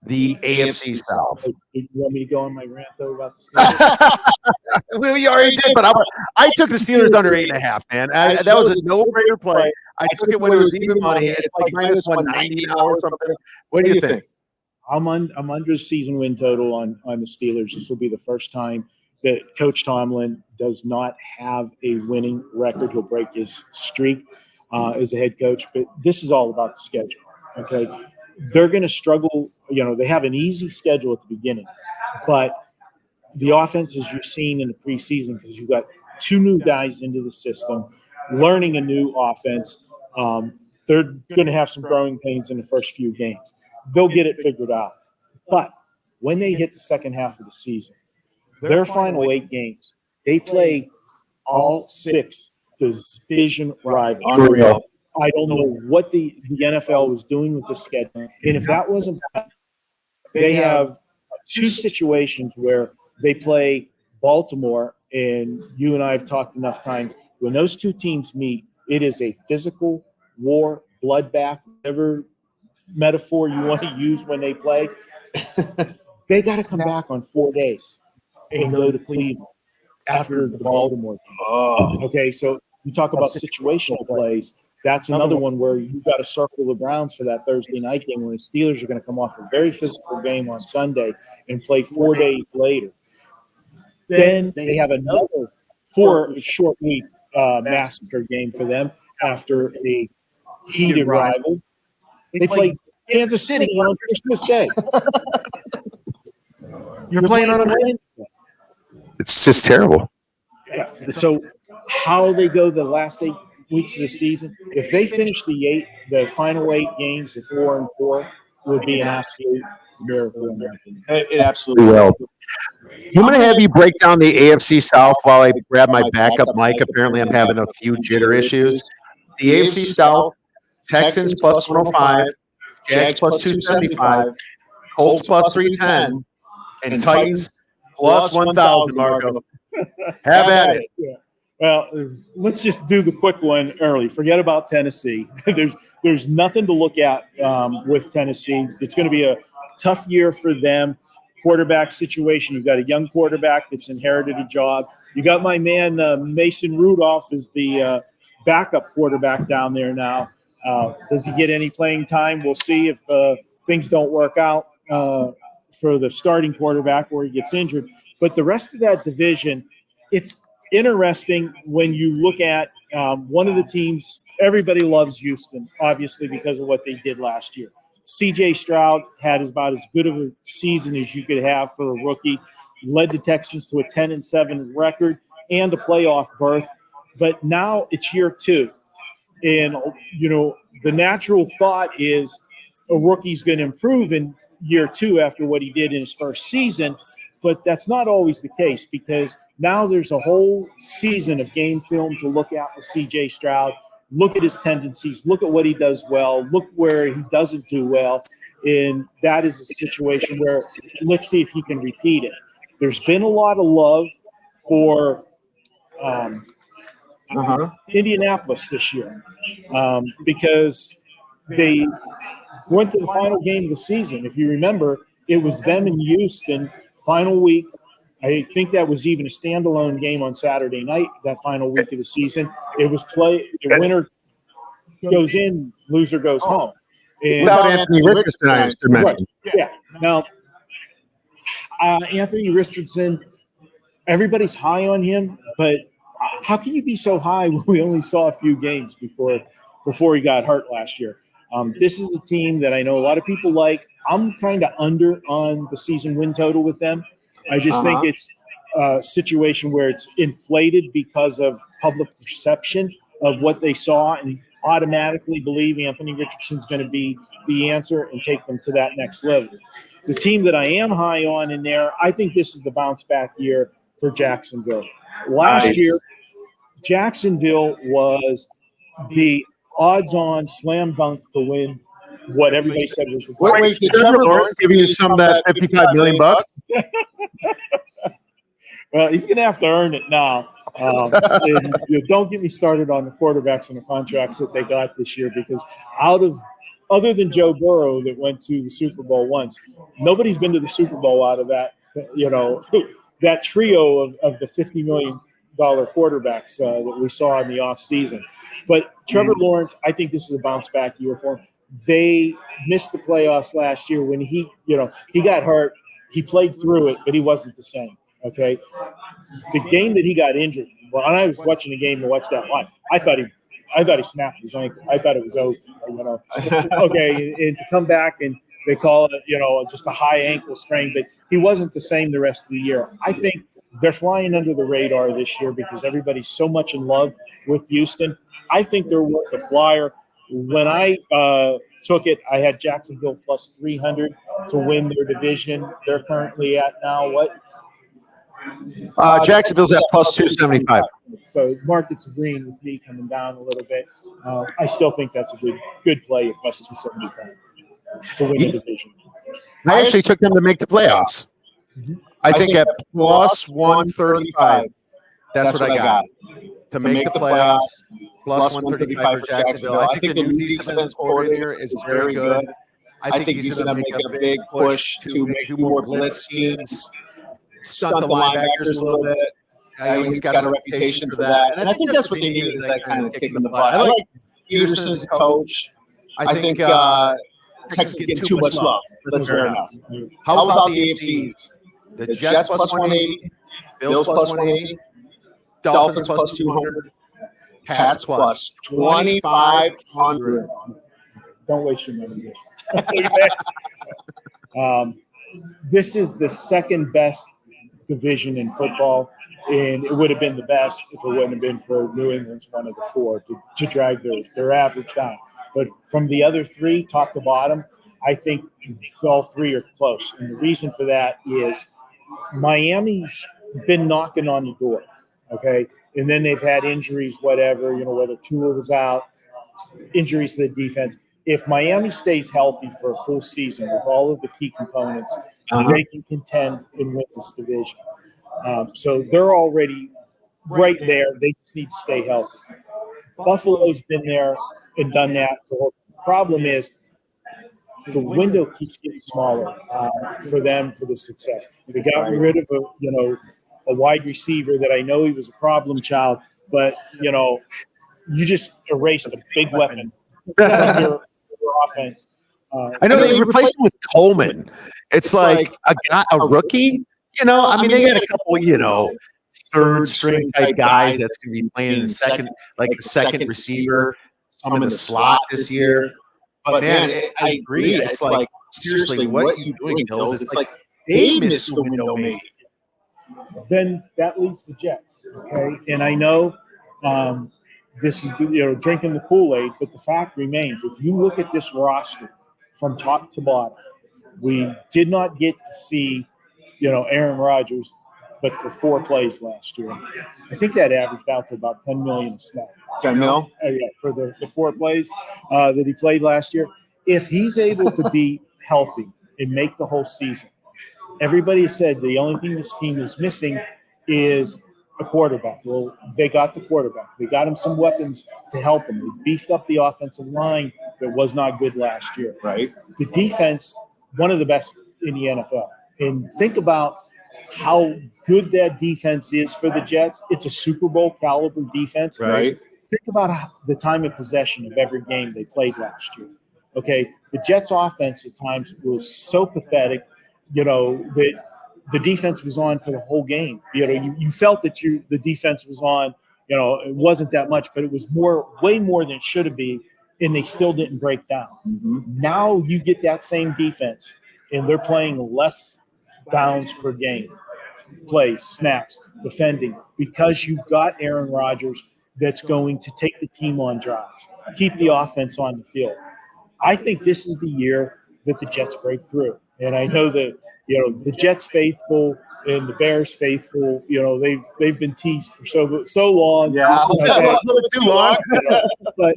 the AFC South? You want me to go on my rant though about the Steelers? We already did, but I took the Steelers under 8.5, man. That was a no-brainer play. I took it when it was even money. It's like minus 190 now or something. What do you think? I'm under the season win total on the Steelers. This will be the first time that Coach Tomlin does not have a winning record. He'll break his streak as a head coach. But this is all about the schedule, okay? They're going to struggle. They have an easy schedule at the beginning. But the offense, as you've seen in the preseason, because you've got 2 new guys into the system, learning a new offense, they're going to have some growing pains in the first few games. They'll get it figured out. But when they hit the second half of the season, their final 8 games, they play all 6 division rivals. Unreal. I don't know what the NFL was doing with the schedule. And if that wasn't – they have 2 situations where they play Baltimore, and you and I have talked enough times. When those 2 teams meet, it is a physical war, bloodbath, whatever metaphor you want to use when they play. They got to come back on 4 days and go to Cleveland after the Baltimore game. Okay, so you talk about situational plays. That's another one where you've got to circle the Browns for that Thursday night game when the Steelers are going to come off a very physical game on Sunday and play 4 days later. Then they have another 4-short-week massacre game for them after a heated rival. They play Kansas City on Christmas Day. You're playing on a Wednesday. It's just terrible. Yeah. So how they go the last 8 weeks of the season, if they finish the final 8 games at 4-4, would be an absolute miracle. It absolutely will. I'm going to have you break down the AFC South while I grab my backup mic. Apparently, I'm having a few jitter issues. The AFC South, Texans plus 105, Jags plus 275, Colts plus 310, and Titans plus 1,000, Marco. Have at it. Yeah. Well, let's just do the quick one early. Forget about Tennessee. There's nothing to look at with Tennessee. It's going to be a tough year for them. Quarterback situation. You've got a young quarterback that's inherited a job. You got my man Mason Rudolph is the backup quarterback down there now. Does he get any playing time? We'll see if things don't work out for the starting quarterback or he gets injured. But the rest of that division, it's interesting when you look at one of the teams. Everybody loves Houston, obviously, because of what they did last year. C.J. Stroud had about as good of a season as you could have for a rookie, led the Texans to a 10-7 record and a playoff berth. But now it's year 2. And, the natural thought is a rookie's going to improve in year 2 after what he did in his first season. But that's not always the case because now there's a whole season of game film to look at with C.J. Stroud. Look at his tendencies. Look at what he does well. Look where he doesn't do well. And that is a situation where let's see if he can repeat it. There's been a lot of love for Indianapolis this year because they went to the final game of the season. If you remember, it was them in Houston, final week. I think that was even a standalone game on Saturday night, that final week of the season. It was the winner goes in, loser goes home. And without Anthony Richardson, I should mention. Yeah. Now, Anthony Richardson, everybody's high on him, but how can you be so high when we only saw a few games before he got hurt last year? This is a team that I know a lot of people like. I'm kind of under on the season win total with them. I just think it's a situation where it's inflated because of public perception of what they saw and automatically believe Anthony Richardson's going to be the answer and take them to that next level. The team that I am high on in there, I think this is the bounce back year for Jacksonville. Last year, Jacksonville was the odds-on slam dunk to win what everybody said was the Wait, did Trevor Lawrence give you some of that $55 million? Well, he's going to have to earn it now. And, don't get me started on the quarterbacks and the contracts that they got this year, because other than Joe Burrow that went to the Super Bowl once, nobody's been to the Super Bowl out of that, that trio of the $50 million quarterbacks that we saw in the offseason. But Trevor Lawrence, I think this is a bounce back year for him. They missed the playoffs last year when he got hurt. He played through it, but he wasn't the same. Okay, the game that he got injured. When I was watching the game and watched that live, I thought he snapped his ankle. I thought it was over. Okay, and to come back and they call it just a high ankle sprain, but he wasn't the same the rest of the year. I think they're flying under the radar this year because everybody's so much in love with Houston. I think they're worth a flyer. When I took it, I had Jacksonville plus 300 to win their division. They're currently at now what? Jacksonville's at plus 275. So market's agreeing with me coming down a little bit. I still think that's a good play at plus 275 to win the division. I actually took them to make the playoffs. I think at plus 135, that's what I got. To make the playoffs, plus 135 for Jacksonville. I think the new defense coordinator is very good. I think he's going to make a big push to make more blitz schemes, stunt the linebackers a little bit. He's got a reputation for that. And I think that's what they need, is that kind of kick in the butt. I like Peterson's coach. I think Texas getting too much love. That's fair enough. How about the AFC East? The Jets plus 180, Bills plus 180, Dolphins plus 200, Pats plus 2,500. Don't waste your money. This is the second best division in football, and it would have been the best if it wouldn't have been for New England's one of the four to drag their average down. But from the other three, top to bottom, I think all three are close. And the reason for that is Miami's been knocking on the door, okay? And then they've had injuries, whatever, whether Tua was out, injuries to the defense. If Miami stays healthy for a full season with all of the key components, they can contend and win this division. So they're already right there. They just need to stay healthy. Buffalo's been there and done that. So the problem is the window keeps getting smaller for them for the success. They got rid of a wide receiver that I know he was a problem child, but you just erased a big weapon from your offense. I know they replaced him with Coleman. It's like a rookie. They got a couple, third string type guys that's going to be playing in the second receiver, some in the slot this year. But man, I agree. It's like, seriously, what are you doing, Hills? It's like they missed the window, maybe. Then that leaves the Jets, okay? And I know this is drinking the Kool-Aid, but the fact remains, if you look at this roster from top to bottom, we did not get to see, Aaron Rodgers, but for 4 plays last year. I think that averaged out to about $10 million a snap. 10 mil? Yeah, for the 4 plays that he played last year. If he's able to beat healthy and make the whole season, everybody said the only thing this team is missing is a quarterback. Well, they got the quarterback. They got him some weapons to help him. They beefed up the offensive line that was not good last year. Right. The defense, one of the best in the NFL. And think about how good that defense is for the Jets. It's a Super Bowl caliber defense. Right. Think about the time of possession of every game they played last year. Okay, the Jets' offense at times was so pathetic, that the defense was on for the whole game. You felt that the defense was on. It wasn't that much, but it was way more than it should have been, and they still didn't break down. Mm-hmm. Now you get that same defense, and they're playing less downs per game, plays, snaps, defending, because you've got Aaron Rodgers that's going to take the team on drives, keep the offense on the field. I think this is the year that the Jets break through. And I know that, the Jets faithful and the Bears faithful, they've been teased for so long. Yeah, a little bit too long. But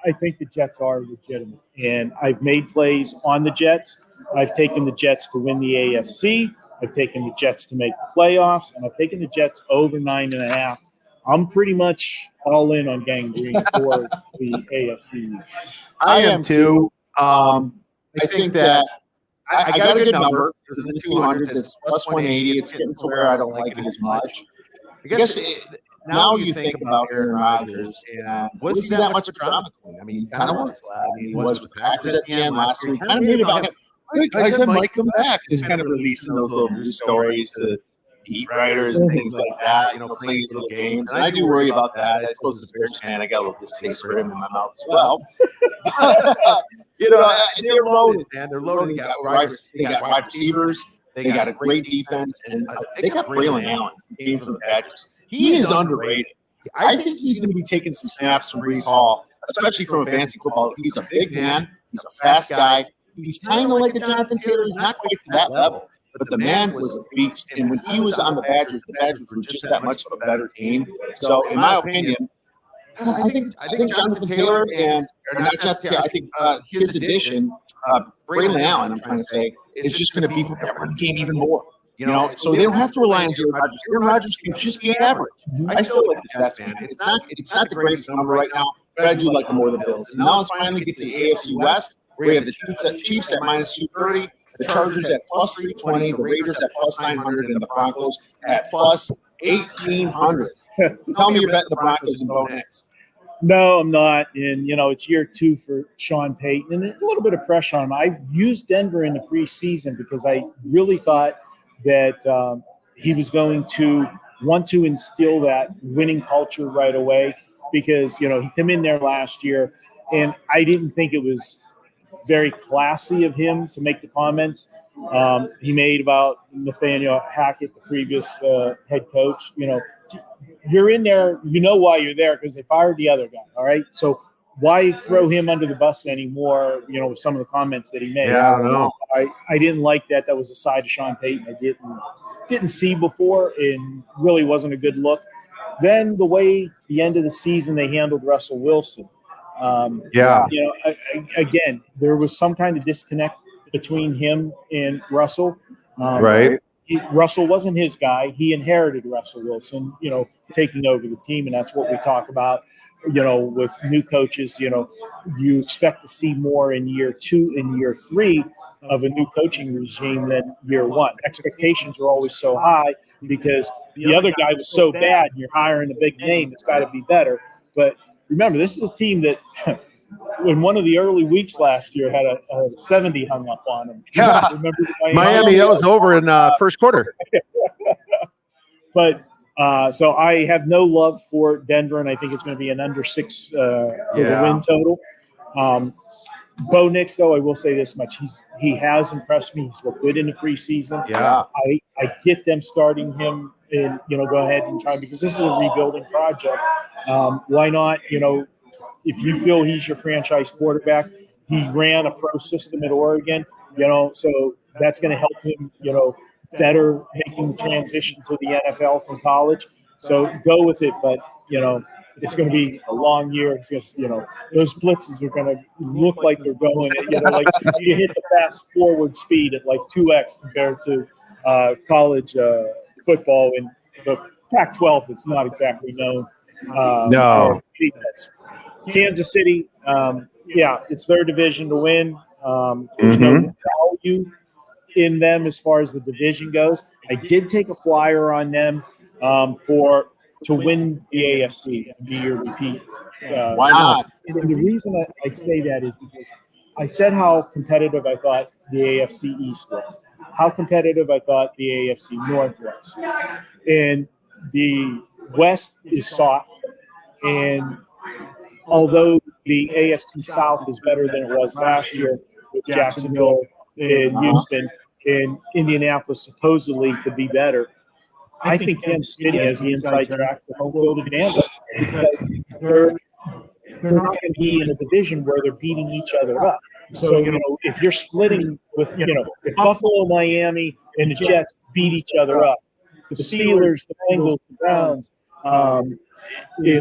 I think the Jets are legitimate. And I've made plays on the Jets. I've taken the Jets to win the AFC. I've taken the Jets to make the playoffs. And I've taken the Jets over 9.5. I'm pretty much all in on Gang Green for the AFC. I am too. I think that I got a good number. This is in the 200s. It's plus 180. It's getting to where I don't like it as much. I guess now you think about Aaron Rodgers, and was he that much of a drama queen? I mean, he kind of was. He was with the Packers at the end last year. He kind of made about him. I said might come back. Just kind of releasing those little news stories to beat writers and things like that, playing these little games. And I do worry about that. I suppose as a Bears fan, I got a little distaste for him in my mouth as well. They're loaded, man. They're loaded. They got wide receivers. They got a great defense, and they got Braylon Allen, who came from the Badgers. He is underrated. I think he's going to be taking some snaps from Breece Hall, especially from a fantasy football. He's a big man. He's a fast guy. He's kind of like a Jonathan Taylor. He's not quite to that level. But the man was a beast, and when he was on the Badgers were just that much of a better team. So, in my opinion, I think Jonathan Taylor I think his addition, Braylon Allen, I'm trying to say, is just going to be that run game even more. So they don't have to rely on Aaron Rodgers. Aaron Rodgers can just be average. I still like the Jets, man. It's not the greatest number right now, but I do like them more than Bills. And now let's finally get to the AFC West, where we have the Chiefs at minus 230. The Chargers at plus 320, the Raiders at plus 900, and the Broncos at plus 1,800. Tell me you're betting the Broncos and Bo Nix. No, I'm not. And, it's year 2 for Sean Payton, and a little bit of pressure on him. I used Denver in the preseason because I really thought that he was going to want to instill that winning culture right away because, he came in there last year, and I didn't think it was very classy of him to make the comments he made about Nathaniel Hackett, the previous head coach. You're in there, why you're there, because they fired the other guy, all right? So why throw him under the bus anymore, with some of the comments that he made? Yeah, I don't know. I didn't like that. That was a side of Sean Payton I didn't see before and really wasn't a good look. Then the way the end of the season they handled Russell Wilson. Again, there was some kind of disconnect between him and Russell. Right. Russell wasn't his guy. He inherited Russell Wilson, taking over the team. And that's what we talk about, with new coaches. You expect to see more in year 2 and year 3 of a new coaching regime than year 1. Expectations are always so high because the other guy was so bad. And you're hiring a big name. It's got to be better. But remember, this is a team that in one of the early weeks last year had a 70 hung up on them. Yeah. Remember Miami, that was over in first quarter. But so I have no love for Denver, and I think it's going to be an under 6 for the win total. Bo Nix, though, I will say this much. He has impressed me. He's looked good in the preseason. Yeah. I get them starting him and, go ahead and try because this is a rebuilding project. Why not, if you feel he's your franchise quarterback, he ran a pro system at Oregon, so that's going to help him, better making the transition to the NFL from college. So go with it. But, it's going to be a long year. It's just, those blitzes are going to look like they're going, like you hit the fast forward speed at like 2x compared to college football in the Pac-12. It's not exactly known. No. Kansas City, it's their division to win. There's no value in them as far as the division goes. I did take a flyer on them to win the AFC and be your repeat. Why not? And the reason I say that is because I said how competitive I thought the AFC East was, how competitive I thought the AFC North was. And the West is soft. And although the AFC South is better than it was last year with Jacksonville and Houston and Indianapolis supposedly could be better, I think Kansas City has the inside track for home field advantage because they're not going to be in a division where they're beating each other up. So, if you're splitting with, if Buffalo, Miami, and the Jets beat each other up, the Steelers, the Bengals, the Browns, and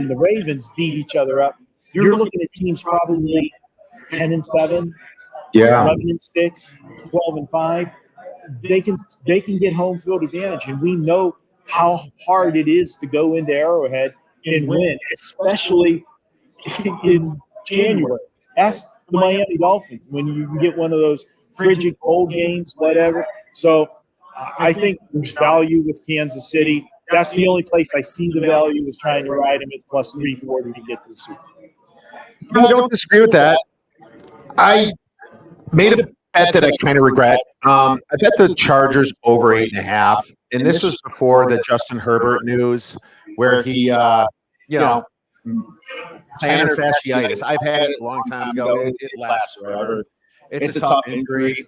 the Ravens beat each other up, you're looking at teams probably 10-7, 11-6, 12-5. They can get home field advantage, and we know how hard it is to go into Arrowhead and win, especially in January. Ask the Miami Dolphins when you can get one of those frigid cold games, whatever. So I think there's value with Kansas City. That's the only place I see the value is trying to ride them at plus 340 to get to the Super Bowl. I don't disagree with that. I made a bet that I kind of regret. I bet the Chargers over 8.5, and this was before the Justin Herbert news, where he, plantar fasciitis. I've had it a long time ago. It lasts forever. It's a tough injury.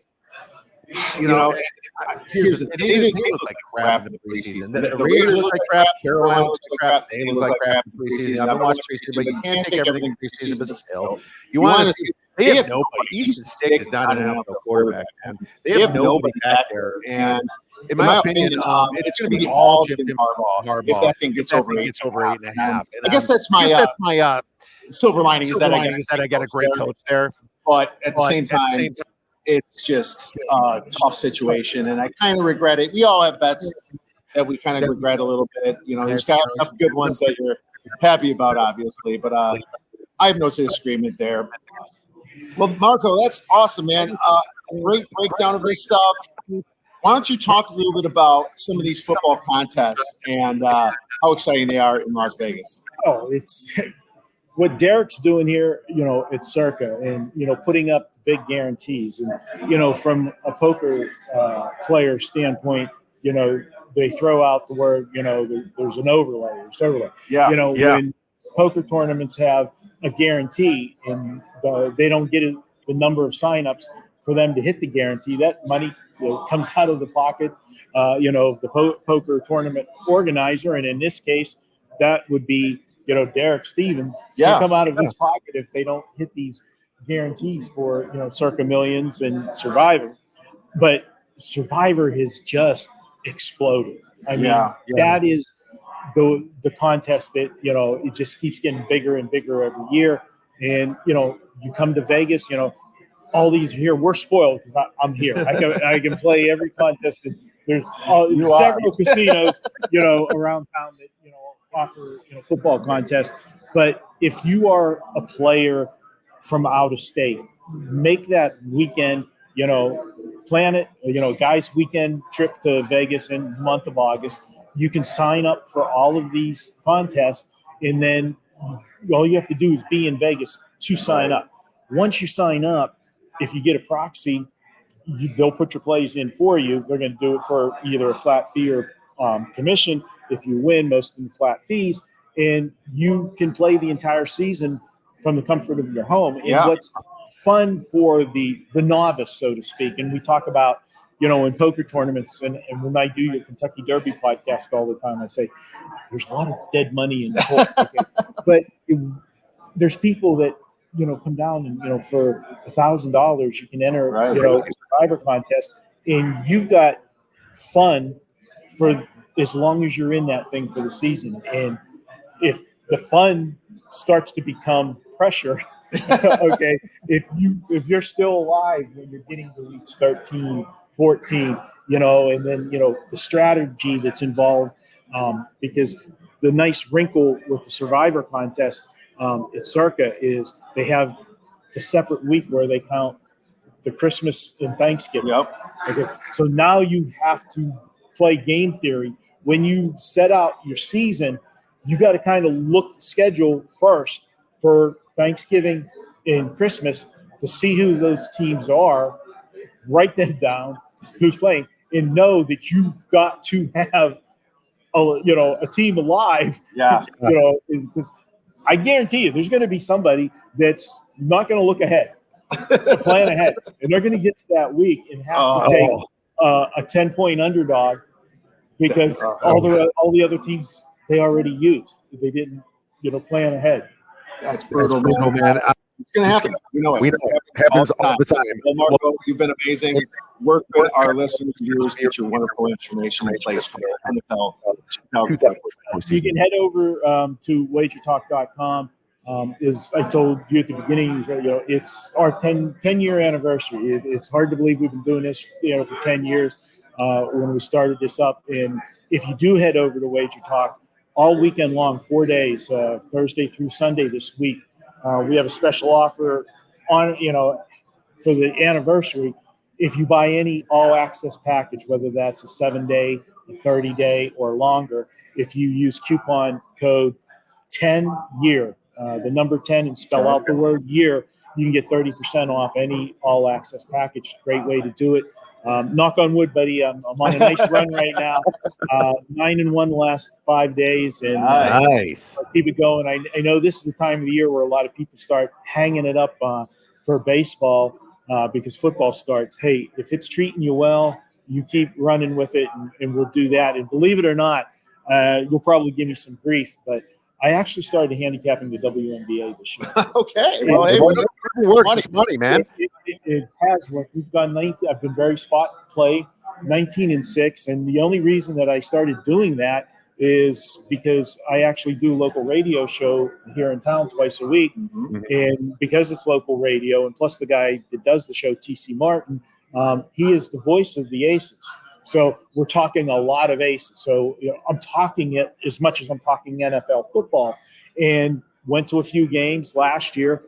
Here's the thing. They look like crap in the preseason. The Raiders look like crap. Carolina looks like crap. They look like crap in the preseason. I've been watching preseason, but you can't take everything in preseason, but still. You want to see. They have nobody. Easton Stick is not an NFL quarterback, man. They have nobody back there. And in my opinion, it's going to be all Jim Harbaugh if that thing gets over 8.5. I guess that's my silver lining is that I got a great coach there. But at the same time, it's just a tough situation, and I kind of regret it. We all have bets that we kind of regret a little bit. There's got enough good ones that you're happy about, obviously. But I have no disagreement there. Well, Marco, that's awesome, man. Great breakdown of this stuff. Why don't you talk a little bit about some of these football contests and how exciting they are in Las Vegas? Oh, it's what Derek's doing here, at Circa and, putting up big guarantees. And, from a poker player standpoint, they throw out the word, there's an overlay. Yeah. When poker tournaments have a guarantee and they don't get the number of signups for them to hit the guarantee, that money comes out of the pocket, of the poker tournament organizer. And in this case, that would be, Derek Stevens come out of his pocket if they don't hit these guarantees for, Circa Millions and Survivor. But Survivor has just exploded. I mean, that is the contest that, it just keeps getting bigger and bigger every year. And, you come to Vegas, all these here, we're spoiled because I'm here. I can play every contest. There's several casinos, around town that, offer, football contests. But if you are a player from out of state, make that weekend, plan it, guys' weekend trip to Vegas in the month of August. You can sign up for all of these contests, and then all you have to do is be in Vegas to sign up. Once you sign up, if you get a proxy, they'll put your plays in for you. They're going to do it for either a flat fee or commission. If you win, most of them flat fees, and you can play the entire season from the comfort of your home. And what's fun for the novice, so to speak, and we talk about, in poker tournaments, and when I do your Kentucky Derby podcast all the time, I say there's a lot of dead money in the poker. But there's people that, come down and, for $1,000, you can enter, a Survivor contest, and you've got fun for as long as you're in that thing for the season. And if the fun starts to become pressure. Okay, if you're still alive when you're getting to weeks 13, 14, and then the strategy that's involved, because the nice wrinkle with the Survivor contest at Circa is they have the separate week where they count the Christmas and Thanksgiving. Yep. Okay, so now you have to play game theory. When you set out your season, you got to kind of look the schedule first for Thanksgiving and Christmas to see who those teams are, write them down, who's playing, and know that you've got to have a team alive. Yeah. Because I guarantee you there's going to be somebody that's not going to look ahead, plan ahead, and they're going to get to that week and have to take a 10-point underdog because all the other teams they already used. They didn't, plan ahead. That's brutal, man. It's going to happen. We know it happens all the time. Well, Marco, you've been amazing. Work with our listeners and viewers, get your wonderful information in place for NFL 2024. You can head over to wagertalk.com. As I told you at the beginning, it's our 10-year anniversary. It's hard to believe we've been doing this, for 10 years when we started this up. And if you do head over to Wager Talk, all weekend long, 4 days, Thursday through Sunday this week, we have a special offer on, for the anniversary. If you buy any all-access package, whether that's a 7-day, a 30-day, or longer, if you use coupon code 10-year, the number 10, and spell out the word year, you can get 30% off any all-access package. Great way to do it. Knock on wood, buddy. I'm on a nice run right now. 9-1 the last 5 days, and nice. Keep it going. I know this is the time of the year where a lot of people start hanging it up for baseball because football starts. Hey, if it's treating you well, you keep running with it, and we'll do that. And believe it or not, you'll probably give me some grief, but I actually started handicapping the WNBA this year. Okay. Well, hey, it works. It's money, man. It has worked. We've gone 19. I've been very spot play, 19-6, and the only reason that I started doing that is because I actually do a local radio show here in town twice a week, and because it's local radio, and plus the guy that does the show, TC Martin, he is the voice of the Aces. So we're talking a lot of aces. So I'm talking it as much as I'm talking NFL football, and went to a few games last year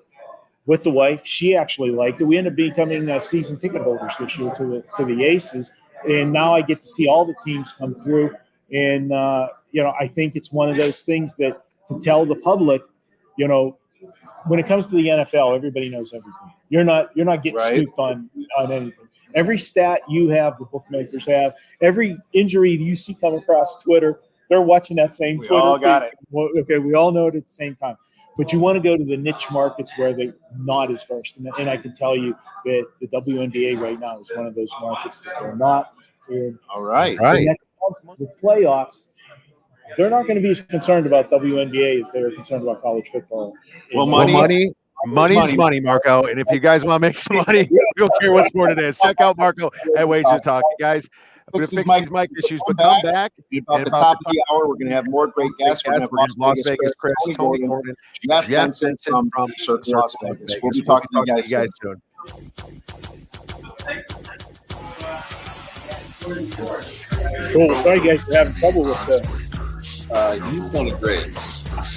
with the wife. She actually liked it. We ended up becoming season ticket holders this year to the Aces, and now I get to see all the teams come through. And I think it's one of those things that to tell the public, when it comes to the NFL, everybody knows everything. You're not getting scooped on anything. Every stat you have, the bookmakers have. Every injury you see come across Twitter, they're watching that same Twitter. We all got it. Okay, we all know it at the same time. But you want to go to the niche markets where they're not as first. And I can tell you that the WNBA right now is one of those markets that they're not in. All right. With playoffs, they're not going to be as concerned about WNBA as they're concerned about college football. Well, money's money, Marco. And if you guys want to make some money, we don't care what sport it is. Check out Marco at Wager Talk. Guys, we're going to fix these mic issues, but come back. At the top of the hour, we're going to have more great guests. We're going to have Las Vegas Chris, Tony Gordon, Jeff Benson from Circa Las Vegas. We'll be talking to you guys soon. Cool. Sorry, guys, for having trouble with the. You sounded great.